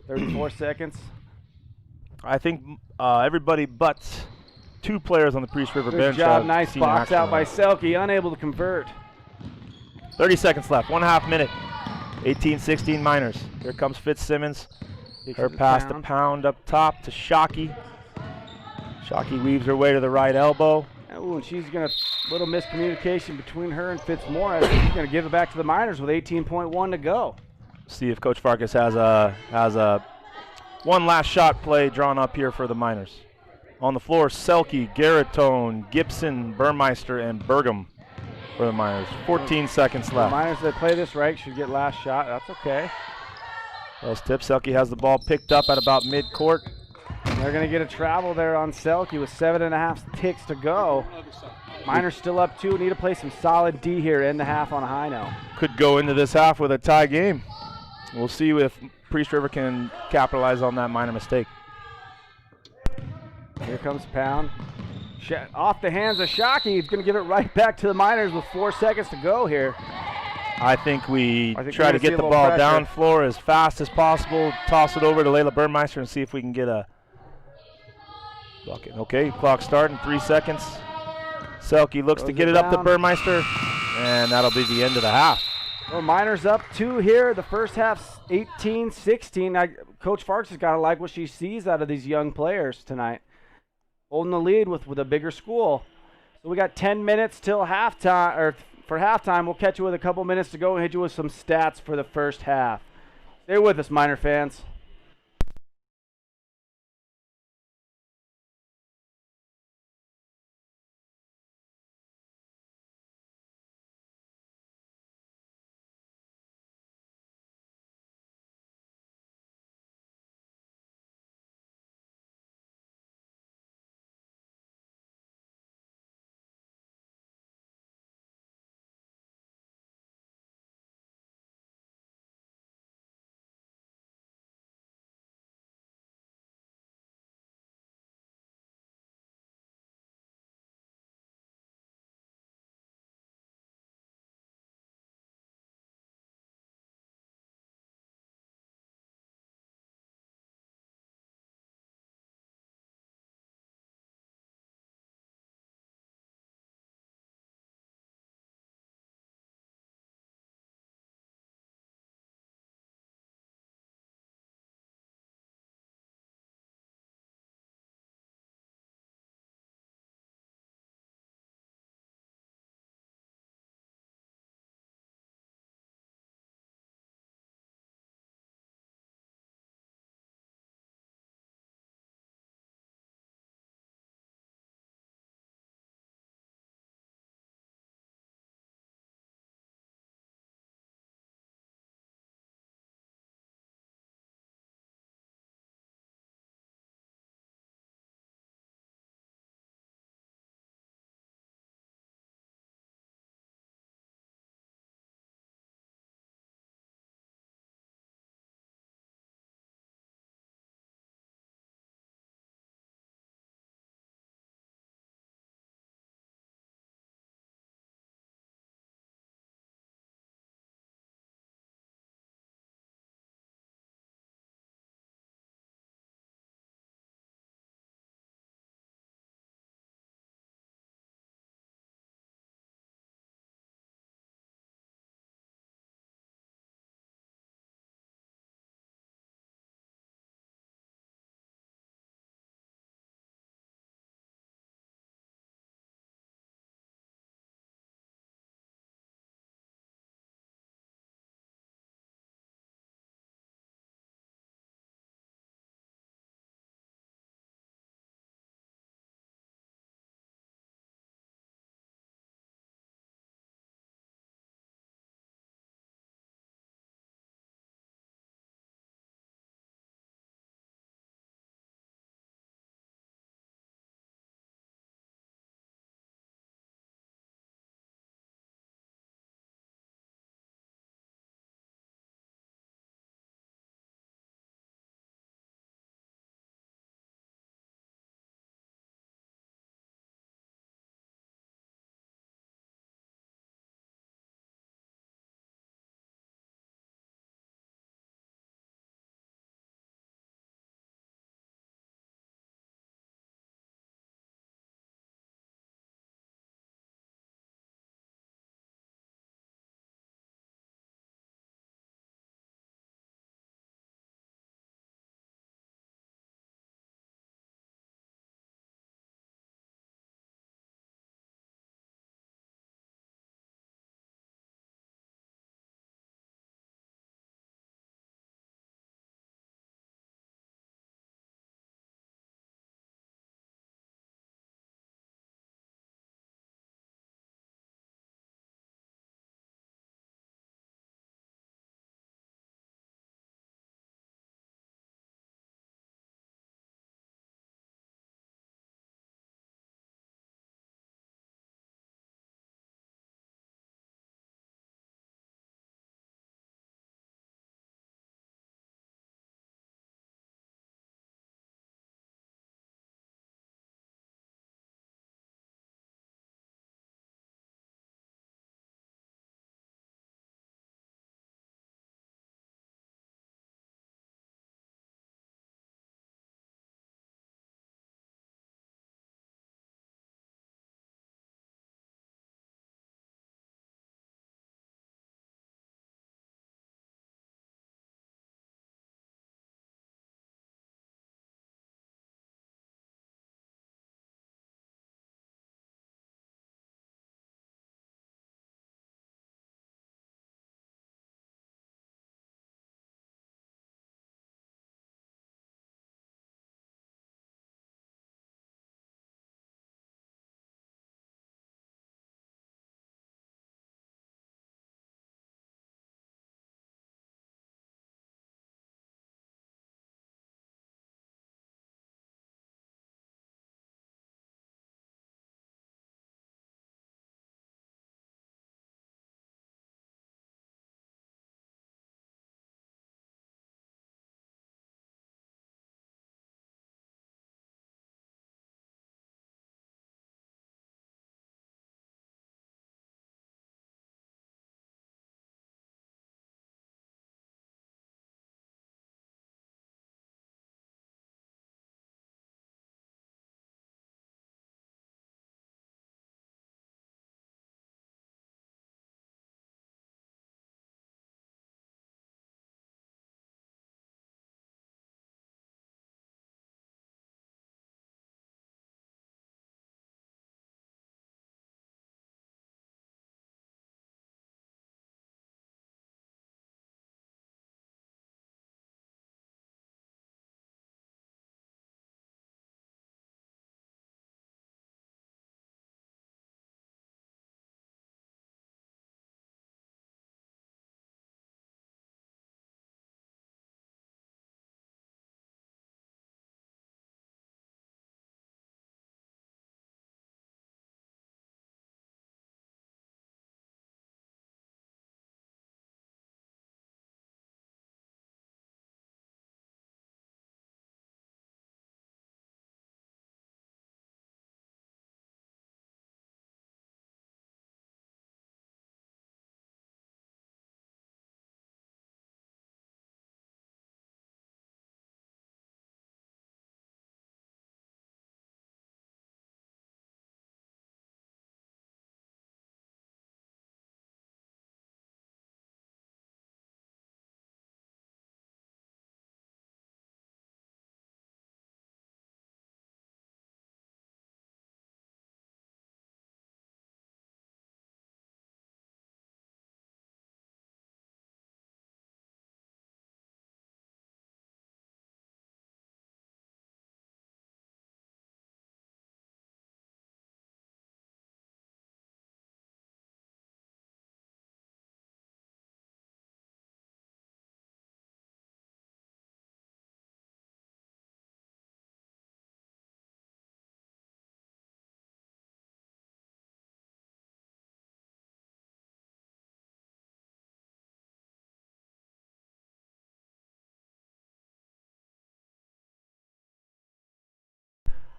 34 seconds. I think everybody but 2 players on the Priest River Good bench. job, have nice seen box action out by on it. Selke, unable to convert. 30 seconds left, 1/2 minute. 18-16 Miners. Here comes Fitzsimmons. Her pass to Pound up top to Shockey. Shockey weaves her way to the right elbow. Ooh, and she's going to, little miscommunication between her and Fitzmorris. She's going to give it back to the Miners with 18.1 to go. See if Coach Farkas has a one last shot play drawn up here for the Miners. On the floor, Selke, Garitone, Gibson, Burmeister, and Burgum for the Miners. 14 seconds The left. Miners that play this right should get last shot. That's okay. Those tips. Selke has the ball picked up at about mid-court. And they're going to get a travel there on Selke with 7.5 ticks to go. Miners still up 2. Need to play some solid D here, end the half on a high note. Could go into this half with a tie game. We'll see if Priest River can capitalize on that minor mistake. Here comes Pound. Off the hands of Shockey. He's going to give it right back to the Miners with 4 seconds to go here. I think we we're try to gonna see get a the little ball pressure. down floor as fast as possible, toss it over to Layla Burmeister and see if we can get a bucket. Okay, clock starting, 3 seconds. Selke looks to Throws get it it up to down. Burmeister, and that'll be the end of the half. Well, Miners up 2 here. The first half's 18-16. Coach Farks has got to like what she sees out of these young players tonight. Holding the lead with a bigger school. So we got 10 minutes till halftime, or for halftime. We'll catch you with a couple minutes to go and hit you with some stats for the first half. Stay with us, Miner fans.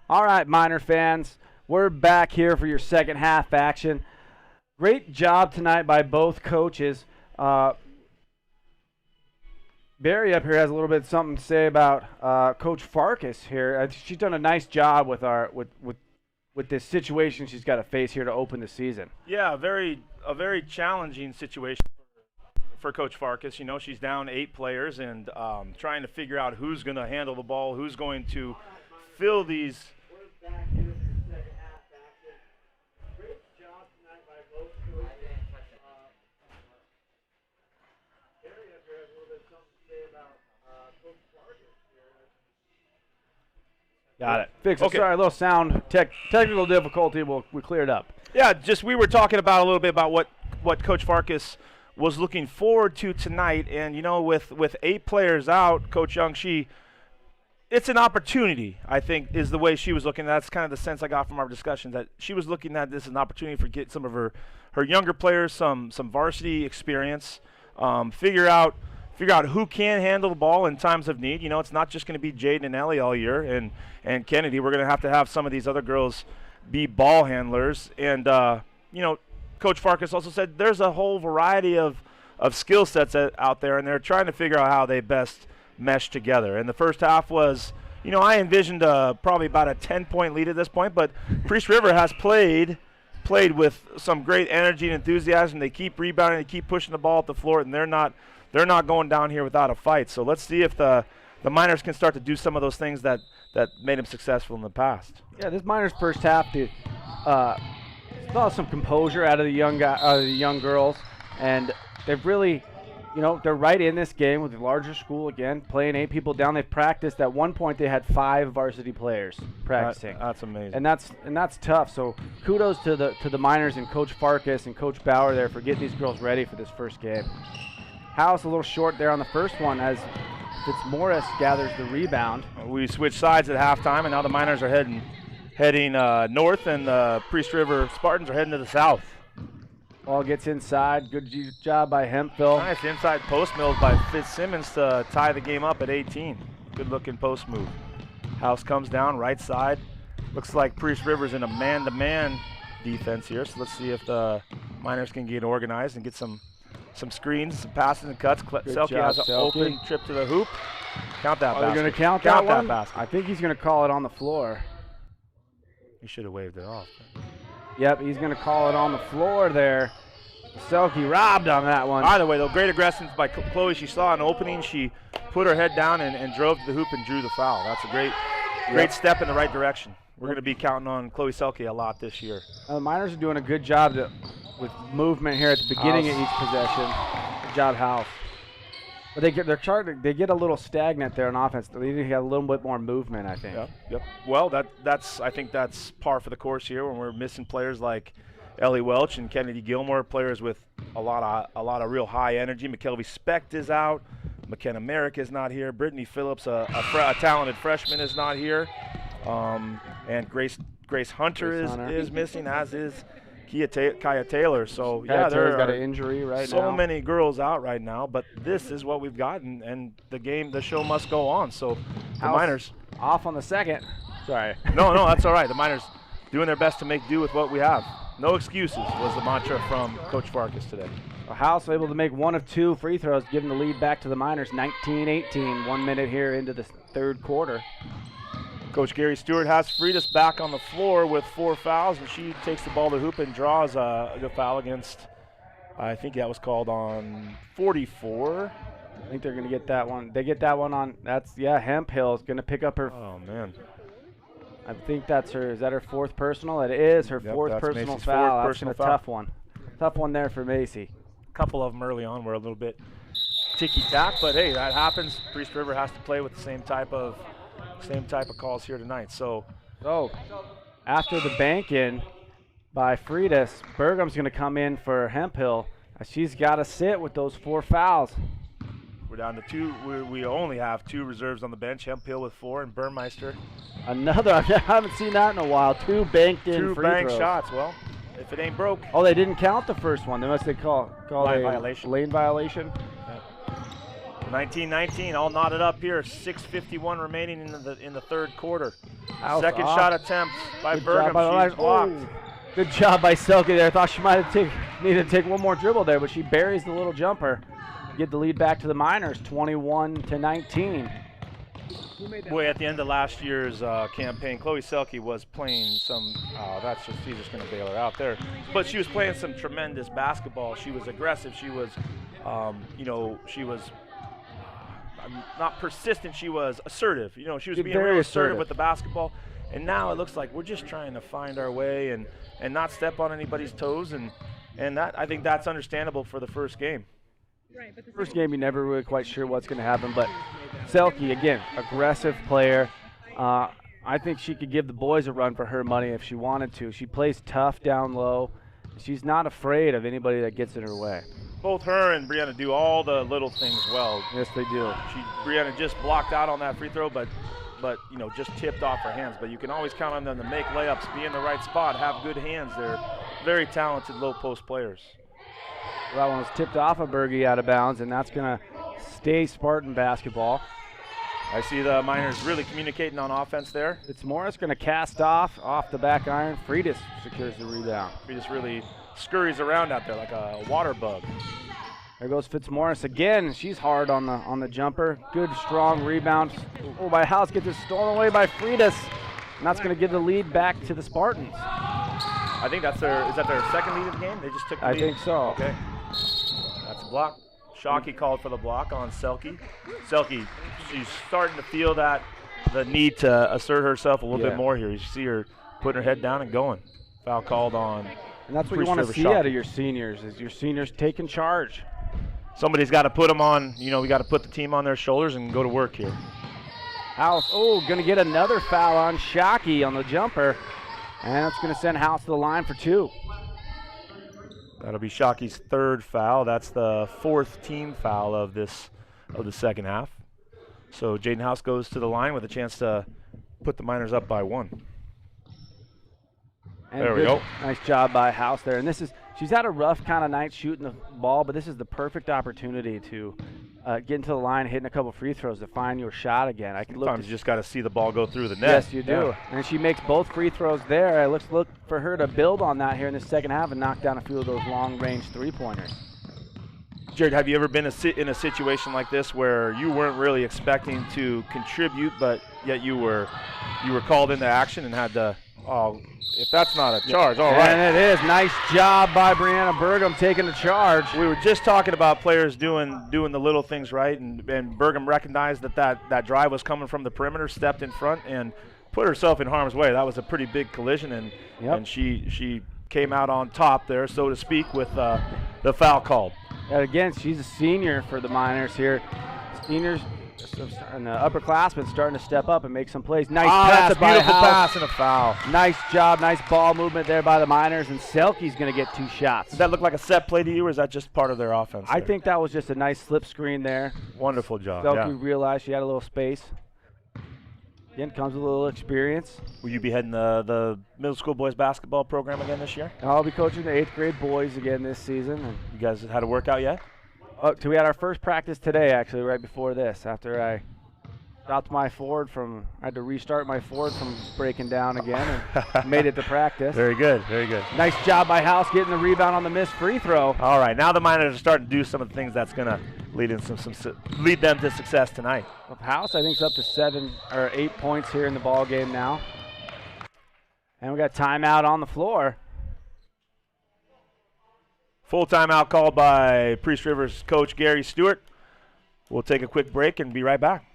All right, Miner fans, we're back here for your second half action. Great job tonight by both coaches. Barry up here has a little bit something to say about Coach Farkas here. She's done a nice job with with this situation she's got to face here to open the season. Yeah, a very challenging situation for Coach Farkas. You know, she's down 8 players and trying to figure out who's going to handle the ball, who's going to fill these. Got it. Fix it. Okay. Sorry, a little sound technical difficulty. We cleared up. Yeah, just we were talking about a little bit about what Coach Farkas was looking forward to tonight, and you know, with 8 players out, Coach Young, it's an opportunity, I think, is the way she was looking. That's kind of the sense I got from our discussions, that she was looking at this as an opportunity for get some of her younger players some varsity experience, figure out who can handle the ball in times of need. You know, it's not just going to be Jaden and Ellie all year, and Kennedy. We're going to have some of these other girls be ball handlers. And, you know, Coach Farkas also said there's a whole variety of skill sets out there, and they're trying to figure out how they best mesh together. And the first half was, you know, I envisioned probably about a 10-point lead at this point, but Priest River has played with some great energy and enthusiasm. They keep rebounding, they keep pushing the ball at the floor, and they're not going down here without a fight. So let's see if the Miners can start to do some of those things that made them successful in the past. Yeah, this Miners first half saw some composure out of the young girls, and they've really, you know, they're right in this game with the larger school again, playing 8 people down. They've practiced. At one point, they had 5 varsity players practicing. That's amazing. And that's tough. So kudos to the Miners and Coach Farkas and Coach Bauer there for getting these girls ready for this first game. House a little short there on the first one as Fitzmaurice gathers the rebound. We switched sides at halftime, and now the Miners are heading north, and the Priest River Spartans are heading to the south. Ball gets inside. Good job by Hemphill. Nice inside post move by Fitzsimmons to tie the game up at 18. Good looking post move. House comes down right side. Looks like Priest River's in a man-to-man defense here, so let's see if the Miners can get organized and get some screens, some passes and cuts. Selke has an open trip to the hoop. Count that basket. Are you going to count that one? Basket. I think he's going to call it on the floor. He should have waved it off. Yep, he's going to call it on the floor there. Selke robbed on that one. Either way, though, great aggression by Chloe. She saw an opening. She put her head down and drove to the hoop and drew the foul. That's a great step in the right direction. We're going to be counting on Chloe Selke a lot this year. The Miners are doing a good job with movement here at the beginning of each possession. Good job, House. But they get a little stagnant there on offense. They need to get a little bit more movement, I think. Yep. Well, I think that's par for the course here when we're missing players like Ellie Welch and Kennedy Gilmore, players with a lot of real high energy. McKelvey Specht is out. McKenna Merrick is not here. Brittany Phillips, a talented freshman, is not here. And Grace Hunter is missing, as is Kaya Taylor. So yeah, Taylor's got an injury right now. So many girls out right now, but this is what we've gotten, and the show must go on. So the Miners off on the second. Sorry. No, that's all right. The Miners doing their best to make do with what we have. No excuses was the mantra from Coach Farkas today. House able to make 1 of 2 free throws, giving the lead back to the Miners, 19-18. 1 minute here into the third quarter. Coach Gary Stewart has freed us back on the floor with 4 fouls, and she takes the ball to hoop and draws a foul against, I think that was called on 44. I think they're going to get that one. They get that one on, Hemphill is going to pick up her. Oh, man. I think that's her. Is that her 4th personal? It is her 4th personal Macy's foul. 4th That's personal a foul. tough one. Tough one there for Macy. A couple of them early on were a little bit ticky-tack, but hey, that happens. Priest River has to play with the same type of calls here tonight. So after the bank in by Freitas, Burgum's going to come in for Hemphill. She's got to sit with those 4 fouls. We're down to 2. We only have 2 reserves on the bench. Hemphill with 4 and Burmeister. Another. I haven't seen that in a while. 2 banked in 2 free bank throws. shots. Well, if it ain't broke. Oh, they didn't count the first one. They must call Lane a violation. lane violation. 19-19, all knotted up here. 6:51 remaining in the third quarter. House Second off. shot attempt by Good Bergam. job by the She's Miners. blocked. Oh, good job by Selke there. Thought she might have needed to take one more dribble there, but she buries the little jumper. Get the lead back to the Miners, 21-19. Boy, at the end of last year's campaign, Chloe Selke was playing some. She's just going to bail her out there. But she was playing some tremendous basketball. She was aggressive. She was, she was not persistent. She was assertive. She was being very very assertive assertive with the basketball. And now it looks like we're just trying to find our way and not step on anybody's toes. And that, I think that's understandable for the first game. First game, you're never really quite sure what's going to happen, but Selke, again, aggressive player. I think she could give the boys a run for her money if she wanted to. She plays tough down low. She's not afraid of anybody that gets in her way. Both her and Brianna do all the little things well. Yes, they do. Brianna just blocked out on that free throw, but just tipped off her hands. But you can always count on them to make layups, be in the right spot, have good hands. They're very talented low post players. That one was tipped off of Berge out of bounds, and that's going to stay Spartan basketball. I see the Miners really communicating on offense there. Fitzmaurice going to cast off the back iron. Freitas secures the rebound. Freitas really scurries around out there like a water bug. There goes Fitzmaurice again. She's hard on the jumper. Good, strong rebound. Oh, by House gets it stolen away by Freitas. And that's going to give the lead back to the Spartans. I think is that their second lead of the game? They just took the lead? I think so. Okay. That's a block. Shockey called for the block on Selke. Selke, she's starting to feel the need to assert herself a little bit more here. You see her putting her head down and going. Foul called on. And that's what you want to see out of your seniors, is your seniors taking charge. Somebody's got to put them on, we got to put the team on their shoulders and go to work here. House, going to get another foul on Shockey on the jumper. And it's going to send House to the line for 2. That'll be Shockey's third foul. That's the fourth team foul of the second half. So Jaden House goes to the line with a chance to put the Miners up by 1. And there we go. Nice job by House there. And she's had a rough kind of night shooting the ball, but this is the perfect opportunity to get into the line, hitting a couple free throws to find your shot again. Sometimes you just got to see the ball go through the net. Yes, you do. Yeah. And she makes both free throws there. Let's look for her to build on that here in the second half and knock down a few of those long-range three-pointers. Jared, have you ever been in a situation like this where you weren't really expecting to contribute, but yet you were called into action and had to, if that's not a charge, all right. And it is. Nice job by Brianna Bergam taking the charge. We were just talking about players doing the little things right, and Bergam recognized that drive was coming from the perimeter, stepped in front, and put herself in harm's way. That was a pretty big collision, and she came out on top there, so to speak, with the foul called. And again, she's a senior for the Miners here. Seniors and the upperclassmen starting to step up and make some plays. Nice pass that's a by beautiful House. pass and a foul. Nice job, nice ball movement there by the Miners, and Selke's going to get 2 shots. Does that look like a set play to you, or is that just part of their offense? I think that was just a nice slip screen there. Wonderful job. Selke realized she had a little space. Again, comes with a little experience. Will you be heading the middle school boys basketball program again this year? I'll be coaching the 8th grade boys again this season. And you guys had a workout yet? We had our first practice today, actually, right before this. After I stopped my Ford I had to restart my Ford from breaking down again and made it to practice. Very good, very good. Nice job by House getting the rebound on the missed free throw. All right, now the Miners are starting to do some of the things that's going to lead them to success tonight. House, I think, is up to 7 or 8 points here in the ball game now. And we got timeout on the floor. Full timeout called by Priest Rivers coach Gary Stewart. We'll take a quick break and be right back.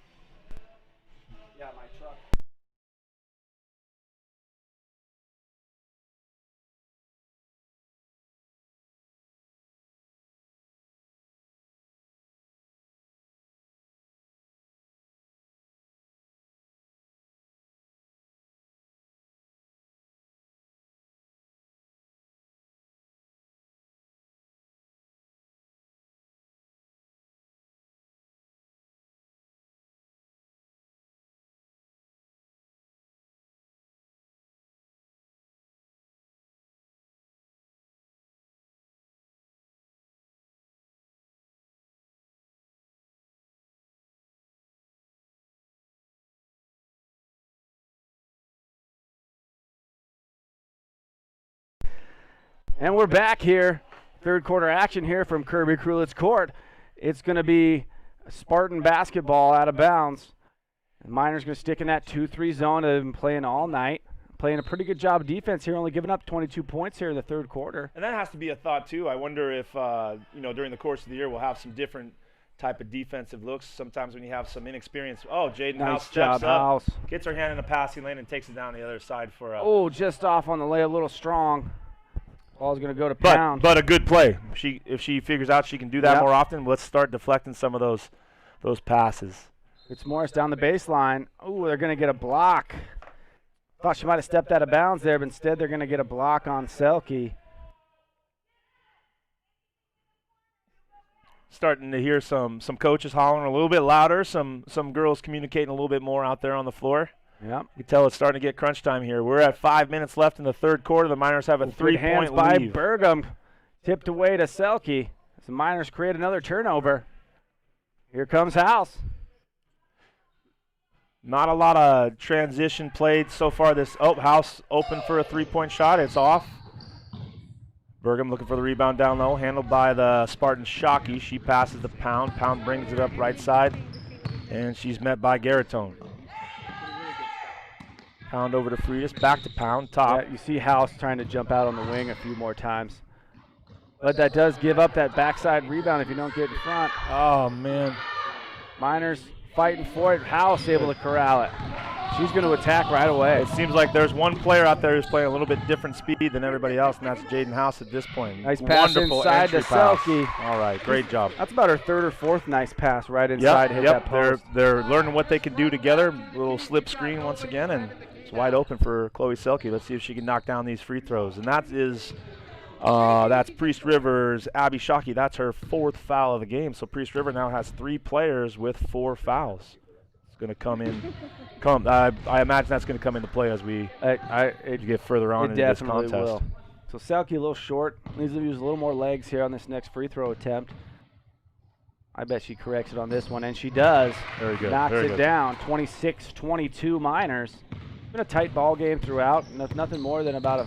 And we're back here. Third quarter action here from Kirby Krulitz Court. It's going to be Spartan basketball out of bounds. The Miners going to stick in that 2-3 zone. They've been playing all night. Playing a pretty good job of defense here, only giving up 22 points here in the third quarter. And that has to be a thought, too. I wonder if, during the course of the year we'll have some different type of defensive looks. Sometimes when you have some inexperience. Oh, Jaden House steps up, gets her hand in the passing lane and takes it down the other side for a. Just off on the lay, a little strong. Ball's going to go to Pound. But a good play. If she figures out she can do that more often, let's start deflecting some of those passes. It's Morris down the baseline. Oh, they're going to get a block. Thought she might have stepped out of bounds there, but instead they're going to get a block on Selke. Starting to hear some coaches hollering a little bit louder, some girls communicating a little bit more out there on the floor. Yep. You can tell it's starting to get crunch time here. We're at 5 minutes left in the third quarter. The Miners have a 3-point by lead. Burgum. Tipped away to Selke. The Miners create another turnover. Here comes House. Not a lot of transition played so far. House open for a 3-point shot. It's off. Burgum looking for the rebound down low. Handled by the Spartan Shockey. She passes the Pound. Pound brings it up right side. And she's met by Garatone. Pound over to Freitas. Back to Pound. Top. Yeah, you see House trying to jump out on the wing a few more times. But that does give up that backside rebound if you don't get in front. Oh, man. Miners fighting for it. House able to corral it. She's going to attack right away. It seems like there's one player out there who's playing a little bit different speed than everybody else, and that's Jaden House at this point. Nice pass inside to Selke. All right, great job. That's about her third or fourth nice pass right inside. Hit that post. They're learning what they can do together. A little slip screen once again, and it's wide open for Chloe Selke. Let's see if she can knock down these free throws. And that's Priest Rivers' Abby Shockey. That's her 4th foul of the game. So Priest River now has 3 players with 4 fouls. It's going to come in. I imagine that's going to come into play as we get further on into this contest. It definitely will. So Selke a little short. Needs to use a little more legs here on this next free throw attempt. I bet she corrects it on this one, and she does. Very good. Knocks it down. 26-22 Miners. It's been a tight ball game throughout. Nothing more than about a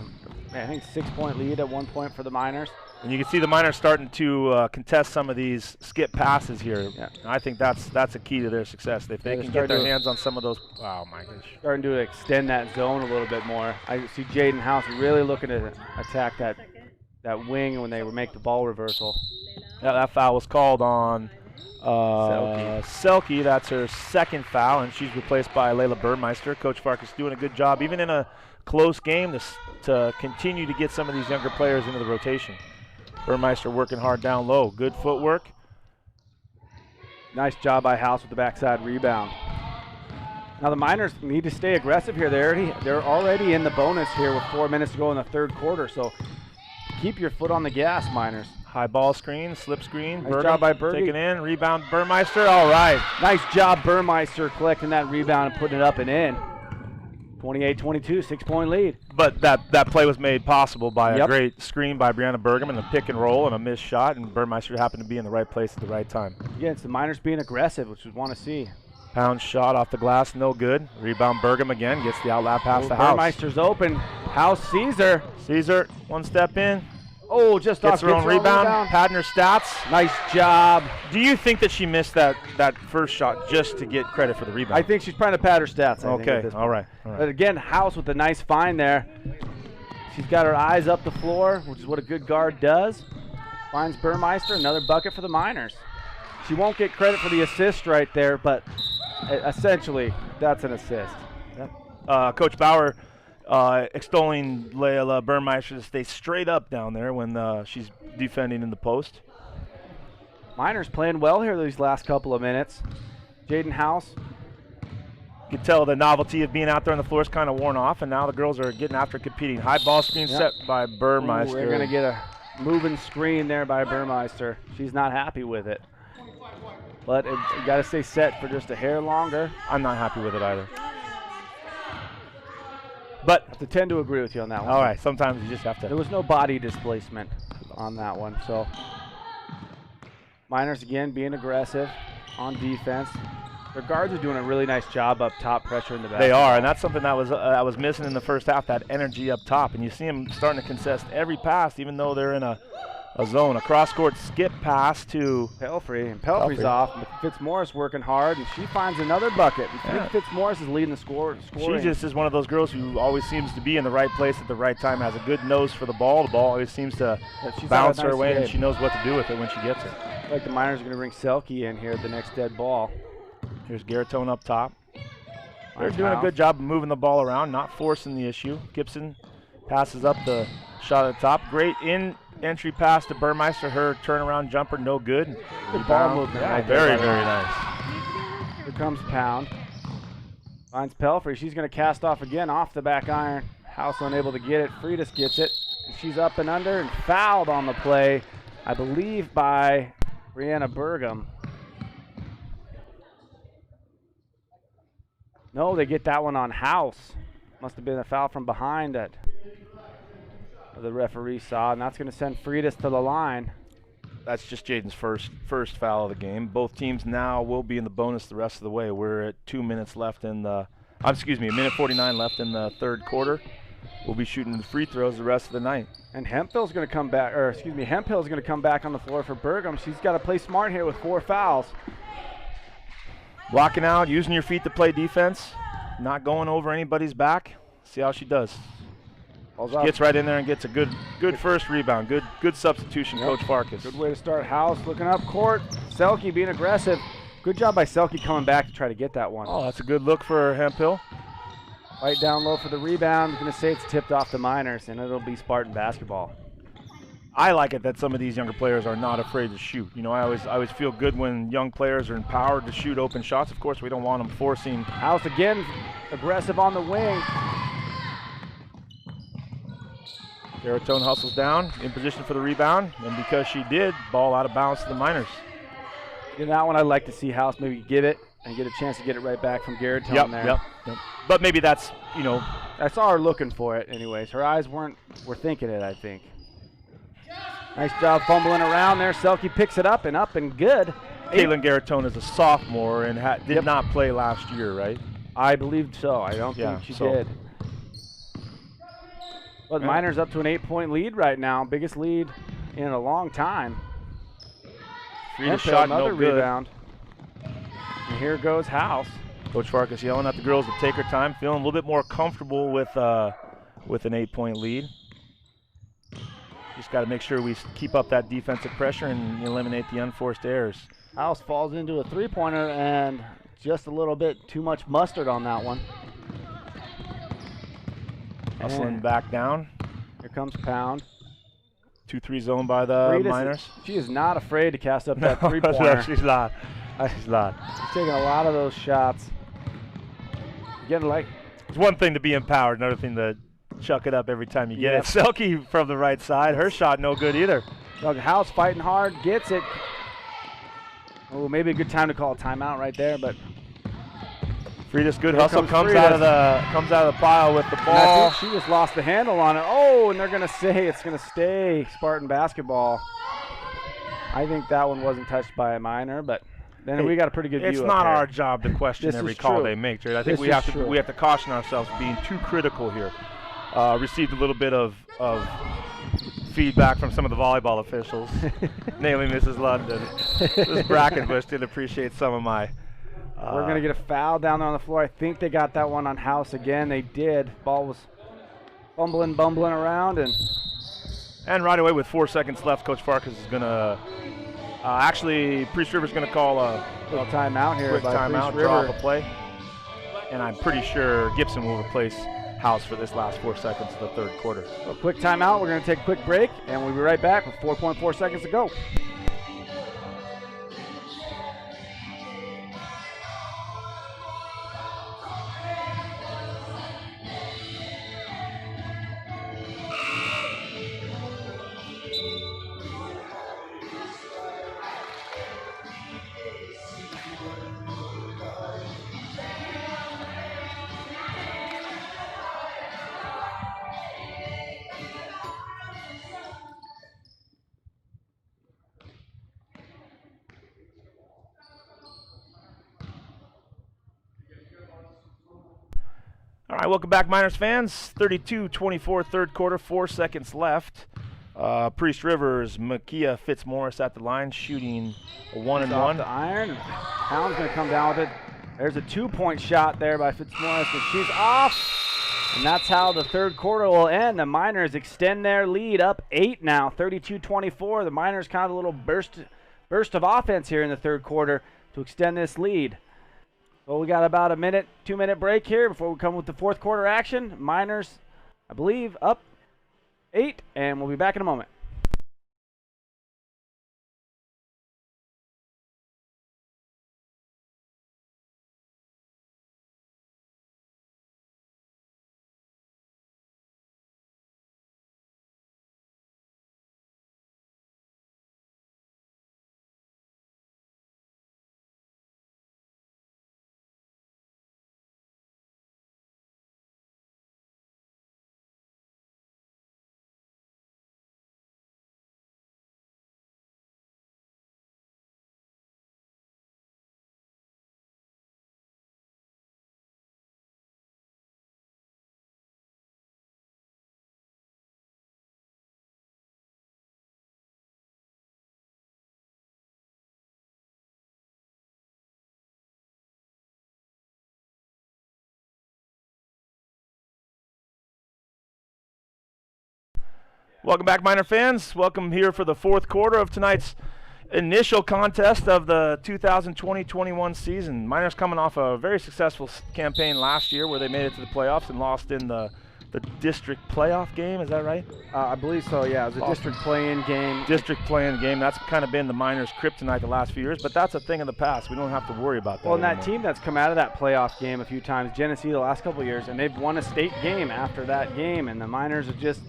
6-point lead at one point for the Miners. And you can see the Miners starting to contest some of these skip passes here. Yeah. And I think that's a key to their success. If they can get their hands on some of those, oh my gosh. Starting to extend that zone a little bit more. I see Jaden House really looking to attack that wing when they make the ball reversal. Yeah, that foul was called on Selke. That's her 2nd foul, and she's replaced by Layla Burmeister. Coach Farkas doing a good job, even in a close game, to continue to get some of these younger players into the rotation. Burmeister working hard down low. Good footwork. Nice job by House with the backside rebound. Now the Miners need to stay aggressive here. They're already in the bonus here with 4 minutes to go in the third quarter, so keep your foot on the gas, Miners. High ball screen, slip screen. Nice job by Berge. Taking in, rebound Burmeister. All right. Nice job Burmeister collecting that rebound and putting it up and in. 28-22, 6-point lead. But that play was made possible by a great screen by Brianna Burgum and a pick and roll and a missed shot, and Burmeister happened to be in the right place at the right time. Yeah, it's the Miners being aggressive, which we want to see. Pound shot off the glass, no good. Rebound Burgum again, gets the outlap pass to House. Burmeister's open. House sees her. Sees her, one step in. Oh, just gets her own rebound. Padding her stats. Nice job. Do you think that she missed that first shot just to get credit for the rebound? I think she's trying to pad her stats. Okay, all right. But again, House with a nice find there. She's got her eyes up the floor, which is what a good guard does. Finds Burmeister, another bucket for the Miners. She won't get credit for the assist right there, but essentially, that's an assist. Yep. Coach Bauer extolling Layla Burmeister to stay straight up down there when she's defending in the post. Miners playing well here these last couple of minutes. Jaden House. You can tell the novelty of being out there on the floor is kind of worn off, and now the girls are getting after competing. High ball screen set by Burmeister. They're going to get a moving screen there by Burmeister. She's not happy with it. But you got to stay set for just a hair longer. I'm not happy with it either. But I have to tend to agree with you on that one. All right, sometimes you just have to. There was no body displacement on that one. So Miners again being aggressive on defense. Their guards are doing a really nice job up top, pressuring the back. They are, and that's something that was missing in the first half, that energy up top. And you see them starting to contest every pass, even though they're in a zone. A cross-court skip pass to Pelfrey, and Pelfrey's off. But Fitzmaurice working hard, and she finds another bucket. And Fitzmaurice is leading the scoring. She just is one of those girls who always seems to be in the right place at the right time, has a good nose for the ball. The ball always seems to bounce her way, and she knows what to do with it when she gets it. Like the Miners are going to bring Selke in here at the next dead ball. Here's Garatone up top. They're doing a good job of moving the ball around, not forcing the issue. Gibson passes up the shot at the top. Great entry pass to Burmeister. Her turnaround jumper, no good. Good ball movement. Yeah, very, very nice. Here comes Pound. Finds Pelfrey. She's going to cast off again off the back iron. House unable to get it. Freitas gets it. She's up and under and fouled on the play, I believe, by Brianna Burgum. No, they get that one on House. Must have been a foul from behind that the referee saw, and that's going to send Freitas to the line. That's just Jaden's first foul of the game. Both teams now will be in the bonus the rest of the way. We're at 2 minutes left in the, a minute 49 left in the third quarter. We'll be shooting the free throws the rest of the night. And Hemphill's going to come back, Hemphill's going to come back on the floor for Burgum. She's got to play smart here with 4 fouls. Blocking out, using your feet to play defense, not going over anybody's back. See how she does. She gets right in there and gets a good first rebound. Good substitution, Coach Farkas. Good way to start. House looking up court. Selke being aggressive. Good job by Selke coming back to try to get that one. Oh, that's a good look for Hemphill. Right down low for the rebound. I'm going to say it's tipped off the Miners, and it'll be Spartan basketball. I like it that some of these younger players are not afraid to shoot. You know, I always feel good when young players are empowered to shoot open shots. Of course, we don't want them forcing. House again, aggressive on the wing. Garatone hustles down, in position for the rebound, and because she did, ball out of bounds to the Miners. In that one, I'd like to see House maybe give it and get a chance to get it right back from Garatone there. Yep. But maybe that's, you know. I saw her looking for it anyways. Her eyes were thinking it, I think. Nice job fumbling around there. Selke picks it up and good. Caitlin Garatone is a sophomore and did not play last year, right? I believe so. I don't think she did. But Miners up to an 8-point lead right now. Biggest lead in a long time. Freitas shot another no good. Rebound. And here goes House. Coach Farkas yelling at the girls to take her time, feeling a little bit more comfortable with an 8-point lead. Just got to make sure we keep up that defensive pressure and eliminate the unforced errors. House falls into a three-pointer and just a little bit too much mustard on that one. Hustling back down. Here comes Pound. 2-3 zone by the Miners. She is not afraid to cast up that three-pointer. No, she's not. She's not. She's taking a lot of those shots. Again, it's one thing to be empowered, another thing to chuck it up every time you get it. Selke from the right side, her shot no good either. Doug House fighting hard, gets it. Oh, maybe a good time to call a timeout right there, but Freitas, good hustle, comes out of the pile with the ball. And I think she just lost the handle on it. Oh, and they're going to say it's going to stay Spartan basketball. I think that one wasn't touched by a Miner, but then we got a pretty good view. It's not our job to question every call they make, Jared. I think we have to caution ourselves being too critical here. Received a little bit of feedback from some of the volleyball officials, namely Mrs. London. This Brackenbush did appreciate some of my. We're going to get a foul down there on the floor. I think they got that one on House again. They did. Ball was bumbling around. And right away with 4 seconds left, Coach Farkas is going to Priest River's going to call a timeout here. Quick timeout, drop a play. And I'm pretty sure Gibson will replace House for this last 4 seconds of the third quarter. So quick timeout. We're going to take a quick break, and we'll be right back with 4.4 seconds to go. All right, welcome back, Miners fans. 32-24, third quarter, 4 seconds left. Priest Rivers, Makia Fitzmaurice at the line, shooting a 1-and-1. Off the iron. Pound's going to come down with it. There's a 2-point shot there by Fitzmaurice, and she's off. And that's how the third quarter will end. The Miners extend their lead up 8 now, 32-24. The Miners kind of a little burst of offense here in the third quarter to extend this lead. Well, we got about a 2-minute break here before we come with the fourth quarter action. Miners, I believe, up 8, and we'll be back in a moment. Welcome back, Miner fans. Welcome here for the fourth quarter of tonight's initial contest of the 2020-21 season. Miners coming off a very successful campaign last year where they made it to the playoffs and lost in the district playoff game. Is that right? I believe so, yeah. It was a district play-in game. District play-in game. That's kind of been the Miners' kryptonite the last few years, but that's a thing of the past. We don't have to worry about that Well, and anymore. that team that's come out of that playoff game a few times, Genesee the last couple of years, and they've won a state game after that game, and the Miners have just...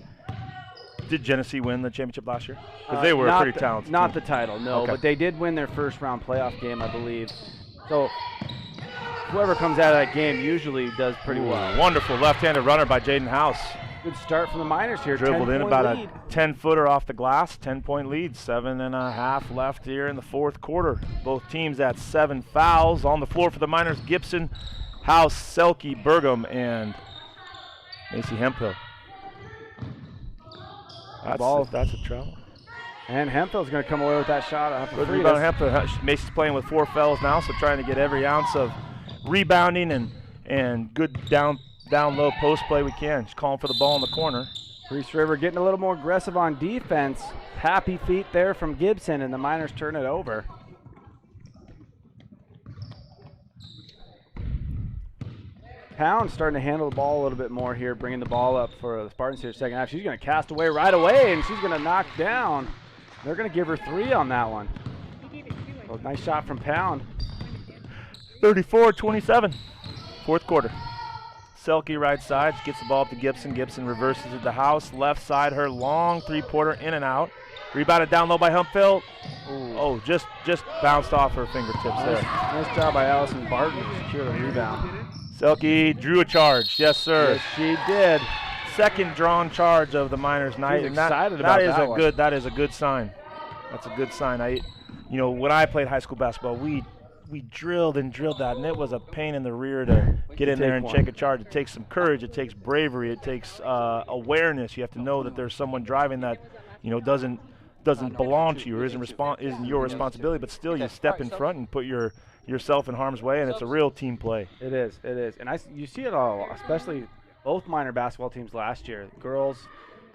Did Genesee win the championship last year? Because they were a pretty talented Not team. the title, no, Okay. but they did win their first round playoff game, I believe. So whoever comes out of that game usually does pretty well. Wonderful left-handed runner by Jaden House. Good start from the Miners here. Dribbled in 10-point about lead. a 10-footer off the glass, 10-point lead, 7.5 left here in the fourth quarter. Both teams at 7 fouls. On the floor for the Miners, Gibson, House, Selke, Burgum, and Macy Hemphill. That's a travel. And Hemphill's going to come away with that shot. Off Good free. rebound, Hemphill. Macy's playing with 4 fouls now, so trying to get every ounce of rebounding and good down low post play we can. Just calling for the ball in the corner. Priest River getting a little more aggressive on defense. Happy feet there from Gibson, and the Miners turn it over. Pound starting to handle the ball a little bit more here, bringing the ball up for the Spartans here second half. She's going to cast away right away, and she's going to knock down. They're going to give her 3 on that one. So nice shot from Pound. 34-27, fourth quarter. Selke right side, she gets the ball up to Gibson. Gibson reverses it to House. Left side, her long three-pointer in and out. Rebounded down low by Hemphill. Oh, just bounced off her fingertips there. Nice job by Allison Barton to secure the rebound. Selke drew a charge. Yes, sir. Yes, she did. Second drawn charge of the Miners' night. She's and excited about that one. That is a good sign. That's a good sign. When I played high school basketball, we drilled that, and it was a pain in the rear to get in there and check a charge. It takes some courage. It takes bravery. It takes awareness. You have to know that there's someone driving that, doesn't belong to you or isn't your responsibility. But still, you step in front and put yourself in harm's way, and it's a real team play. It is. And you see it all, especially both Miner basketball teams last year. Girls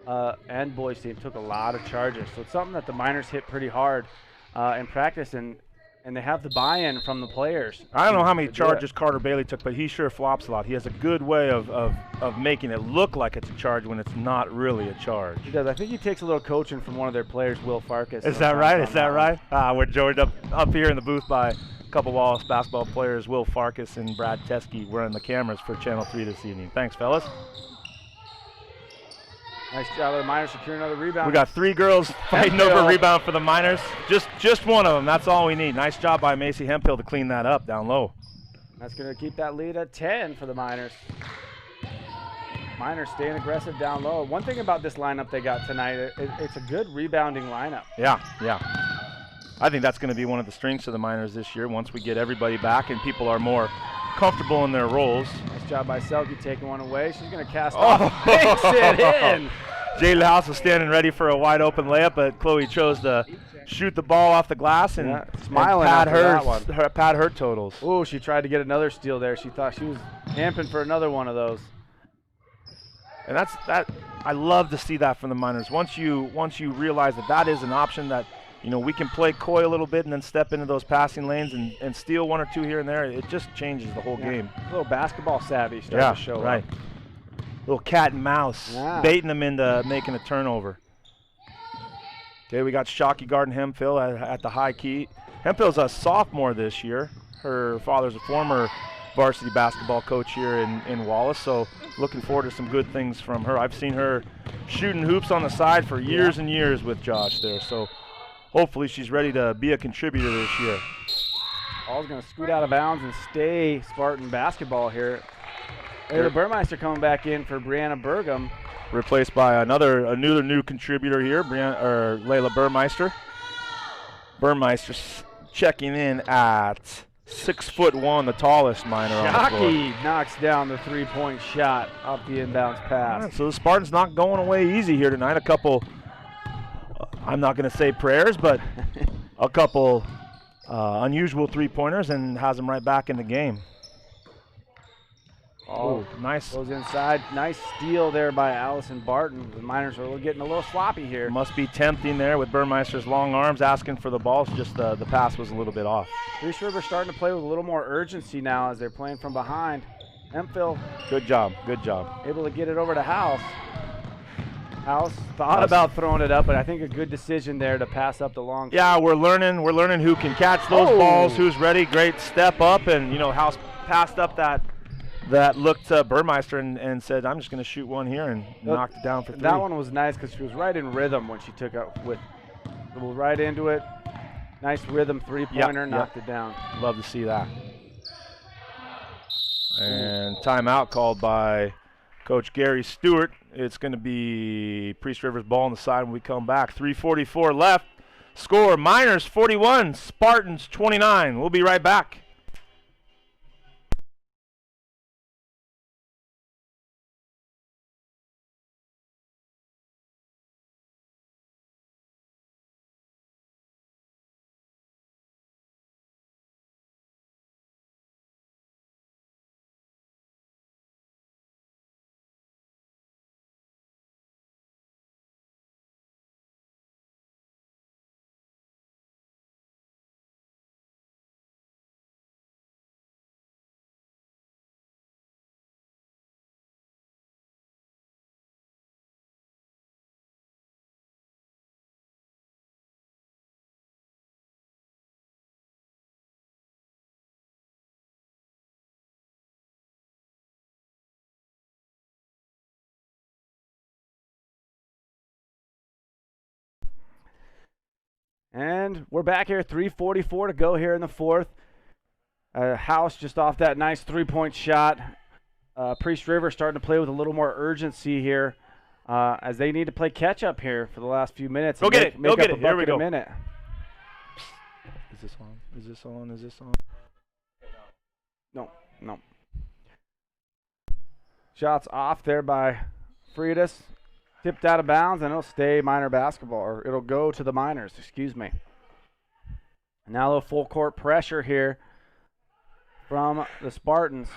and boys team took a lot of charges. So it's something that the Miners hit pretty hard in practice, and they have the buy-in from the players. I don't know how many charges Carter Bailey took, but he sure flops a lot. He has a good way of making it look like it's a charge when it's not really a charge. He does. I think he takes a little coaching from one of their players, Will Farkas. Is that right? We're joined up here in the booth by a couple Wallace basketball players, Will Farkas and Brad Teskey. We're on the cameras for Channel 3 this evening. Thanks, fellas. Nice job of the Miners securing another rebound. We got 3 girls fighting over a rebound for the Miners. Just one of them. That's all we need. Nice job by Macy Hemphill to clean that up down low. That's going to keep that lead at 10 for the Miners. Miners staying aggressive down low. One thing about this lineup they got tonight, it's a good rebounding lineup. Yeah. I think that's going to be one of the strengths of the Miners this year once we get everybody back and people are more comfortable in their roles. Nice job by Selke taking one away. She's going to cast off. Makes it in. Jayden House was standing ready for a wide open layup, but Chloe chose to shoot the ball off the glass and, smiling and after that one. pad her totals. Oh, she tried to get another steal there. She thought she was amping for another one of those. And that. I love to see that from the Miners. Once you realize that is an option that, you know, we can play coy a little bit and then step into those passing lanes and steal one or two here and there. It just changes the whole game. A little basketball savvy starting to show right. up. Little cat and mouse, baiting them into making a turnover. Okay, we got Shockey guarding Hemphill at the high key. Hemphill's a sophomore this year. Her father's a former varsity basketball coach here in Wallace, so looking forward to some good things from her. I've seen her shooting hoops on the side for years and years with Josh there, so hopefully she's ready to be a contributor this year. Ball's going to scoot out of bounds and stay Spartan basketball here. Layla Burmeister coming back in for Brianna Burgum. Replaced by another new contributor here, Layla Burmeister. Burmeister checking in at 6'1", the tallest Miner on the floor. Shockey knocks down the three-point shot off the inbounds pass. Right, so the Spartans not going away easy here tonight. A couple, I'm not going to say prayers, but a couple unusual three-pointers and has them right back in the game. Oh, nice. Goes inside. Nice steal there by Allison Barton. The Miners are getting a little sloppy here. Must be tempting there with Burmeister's long arms asking for the ball. Just the pass was a little bit off. Priest River starting to play with a little more urgency now as they're playing from behind. Hemphill. Good job. Good job. Able to get it over to House. House thought about throwing it up, but I think a good decision there to pass up the long. Yeah, we're learning who can catch those balls, who's ready. Great step up, and you know House passed up that looked to Burmeister and said, I'm just going to shoot one here and knocked it down for three. That one was nice because she was right in rhythm when she took it right into it. Nice rhythm three-pointer, knocked it down. Love to see that. And timeout called by Coach Gary Stewart. It's going to be Priest River's ball on the side when we come back. 3:44 left. Score, Miners 41, Spartans 29. We'll be right back. And we're back here, 3:44 to go here in the fourth. House just off that nice three-point shot. Priest River starting to play with a little more urgency here as they need to play catch-up here for the last few minutes. Go get it. Go get it. Here we go. Minute. Is this on? Is this on? Is this on? No. Shots off there by Freitas. Tipped out of bounds, and it'll stay Miner basketball, or it'll go to the Miners, excuse me. Now a little full court pressure here from the Spartans.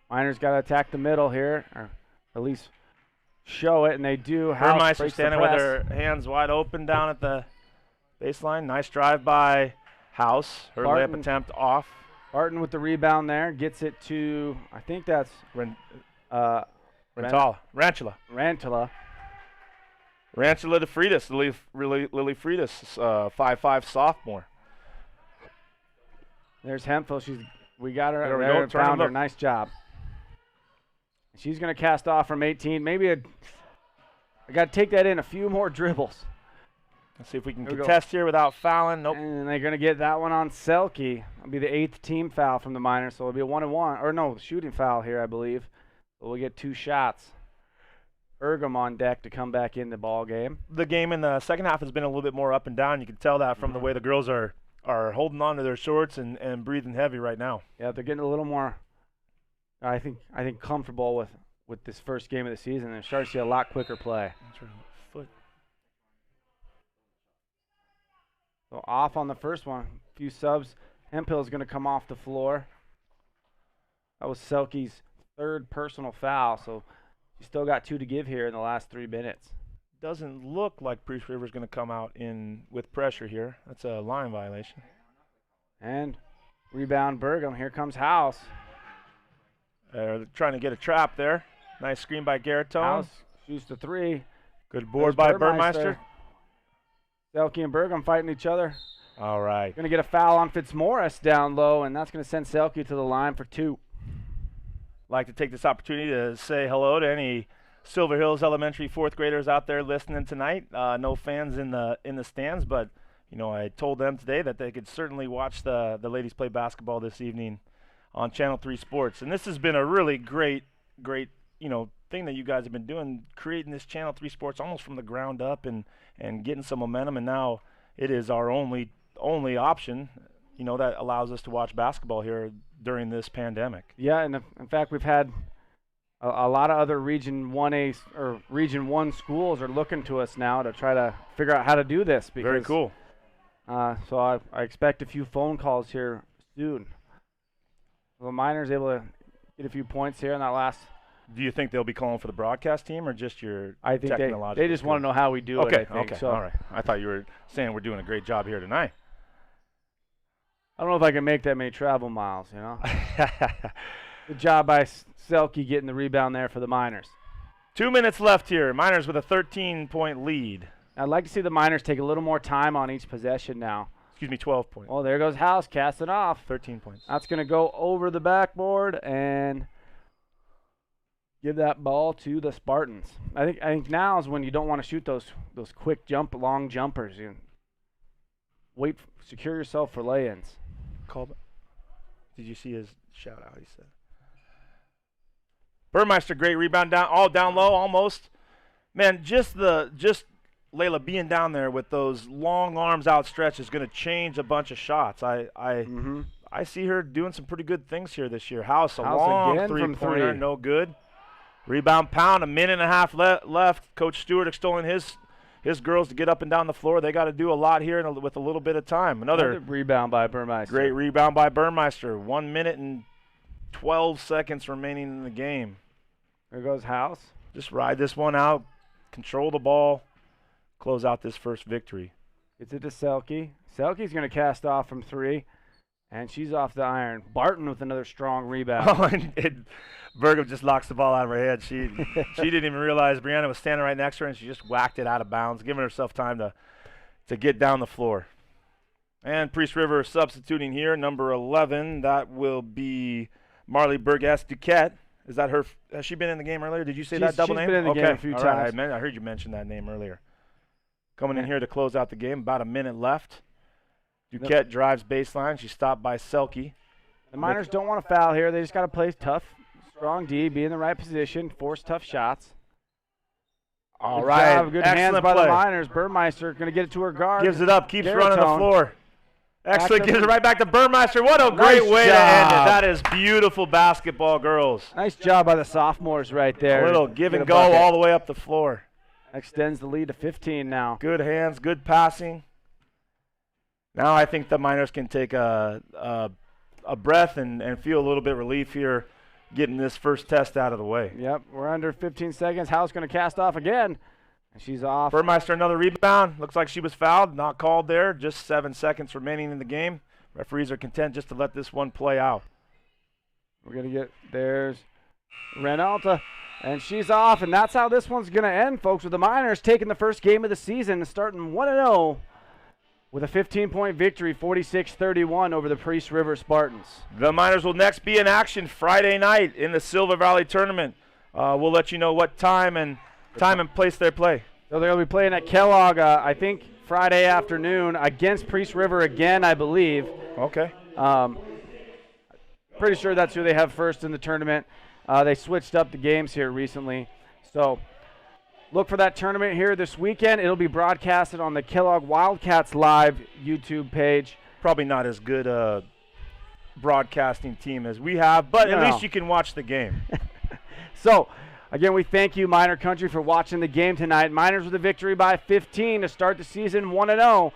Miners got to attack the middle here, or at least show it, and they do. Burmeister standing with her hands wide open down at the baseline. Nice drive by House. Her layup attempt off. Barton with the rebound there, gets it to, I think that's Rantala. Rantala to Freitas, Lily Freitas, 5'5" sophomore. There's Hemphill. We got her. There we go. Found her. Nice job. She's going to cast off from 18. I got to take that in a few more dribbles. Let's see if we can contest here without fouling. Nope. And they're going to get that one on Selke. It'll be the 8th team foul from the Miners, so it'll be a 1-and-1. Or no, shooting foul here, I believe. So we'll get 2 shots. Bergam on deck to come back in the ball game. The game in the second half has been a little bit more up and down. You can tell that from the way the girls are holding on to their shorts and breathing heavy right now. Yeah, they're getting a little more, I think comfortable with this first game of the season. They're starting to see a lot quicker play. That's right. Foot. So off on the first one. A few subs. Hemphill's going to come off the floor. That was Selke's third personal foul, so she's still got 2 to give here in the last 3 minutes. Doesn't look like Priest River's going to come out with pressure here. That's a line violation. And rebound Bergam. Here comes House. They're trying to get a trap there. Nice screen by Garrettone. House shoots the 3. Good board There's by Burmeister. Selke and Bergam fighting each other. All right. Going to get a foul on Fitzmaurice down low, and that's going to send Selke to the line for 2. Like to take this opportunity to say hello to any Silver Hills Elementary 4th graders out there listening tonight. No fans in the stands, but I told them today that they could certainly watch the ladies play basketball this evening on Channel 3 Sports. And this has been a really great thing that you guys have been doing, creating this Channel 3 Sports almost from the ground up and getting some momentum. And now it is our only option, that allows us to watch basketball here during this pandemic. Yeah, and in fact, we've had a lot of other Region 1A or Region 1 schools are looking to us now to try to figure out how to do this. Because, very cool. So I expect a few phone calls here soon. The Miners able to get a few points here in that last. Do you think they'll be calling for the broadcast team or just your I think technological they just want to know how we do it. I think. Okay, So all right. I thought you were saying we're doing a great job here tonight. I don't know if I can make that many travel miles, Good job by Selke getting the rebound there for the Miners. 2 minutes left here. Miners with a 13-point lead. I'd like to see the Miners take a little more time on each possession now. 12 points. Oh, there goes House, casting off. 13 points. That's going to go over the backboard and give that ball to the Spartans. I think now is when you don't want to shoot those quick long jumpers. Wait, secure yourself for lay-ins. Did you see his shout out? He said. Burmeister, great rebound down low, almost. Man, just Layla being down there with those long arms outstretched is going to change a bunch of shots. I see her doing some pretty good things here this year. House, a long again from three-pointer, 3. no good. Rebound Pound, a minute and a half left. Coach Stewart extolling his girls to get up and down the floor. They got to do a lot here with a little bit of time. Another rebound by Burmeister. Great rebound by Burmeister. 1 minute and 12 seconds remaining in the game. There goes House. Just ride this one out, control the ball, close out this first victory. Gets it to Selke. Selke's going to cast off from 3, and she's off the iron. Barton with another strong rebound. Oh, and Bergam just locks the ball out of her head. She didn't even realize Brianna was standing right next to her, and she just whacked it out of bounds, giving herself time to get down the floor. And Priest River substituting here, number 11. That will be Marley Burgess-Duquette. Is that her? Has she been in the game earlier? Did you say that double name? She's been in the game a few times. Right. I heard you mention that name earlier. Coming in here to close out the game, about a minute left. Duquette drives baseline. She's stopped by Selke. The Miners don't want to foul here. They just got to play tough, strong D, be in the right position, force tough shots. All Good right. job. Good Excellent hands by play. the Miners. Burmeister going to get it to her guard. Gives it up. Keeps running the Garrettone. floor. Excellent. Gives it right back to Burmeister. What a Nice great way to end it. job. That is beautiful basketball, girls. Nice job by the sophomores right there. A little to give get and a go bucket. all the way up the floor. Extends the lead to 15 now. Good hands, good passing. Now I think the Miners can take a breath and feel a little bit of relief here, getting this first test out of the way. Yep, we're under 15 seconds. House going to cast off again, and she's off. Burmeister another rebound. Looks like she was fouled, not called there. Just 7 seconds remaining in the game. Referees are content just to let this one play out. We're going to get, there's Renalta, and she's off, and that's how this one's going to end, folks, with the Miners taking the first game of the season and starting 1-0 with a 15-point victory, 46-31 over the Priest River Spartans. The Miners will next be in action Friday night in the Silver Valley Tournament. We'll let you know what time and place they play. So they'll be playing at Kellogg, I think, Friday afternoon against Priest River again, I believe. Okay. Pretty sure that's who they have first in the tournament. They switched up the games here recently. So look for that tournament here this weekend. It'll be broadcasted on the Kellogg Wildcats Live YouTube page. Probably not as good a broadcasting team as we have, but No. at least you can watch the game. So, again, we thank you, Miner Country, for watching the game tonight. Miners with a victory by 15 to start the season 1-0.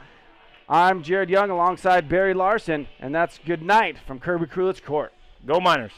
I'm Jared Young alongside Barry Larson, and that's good night from Kirby Krulitz Court. Go Miners.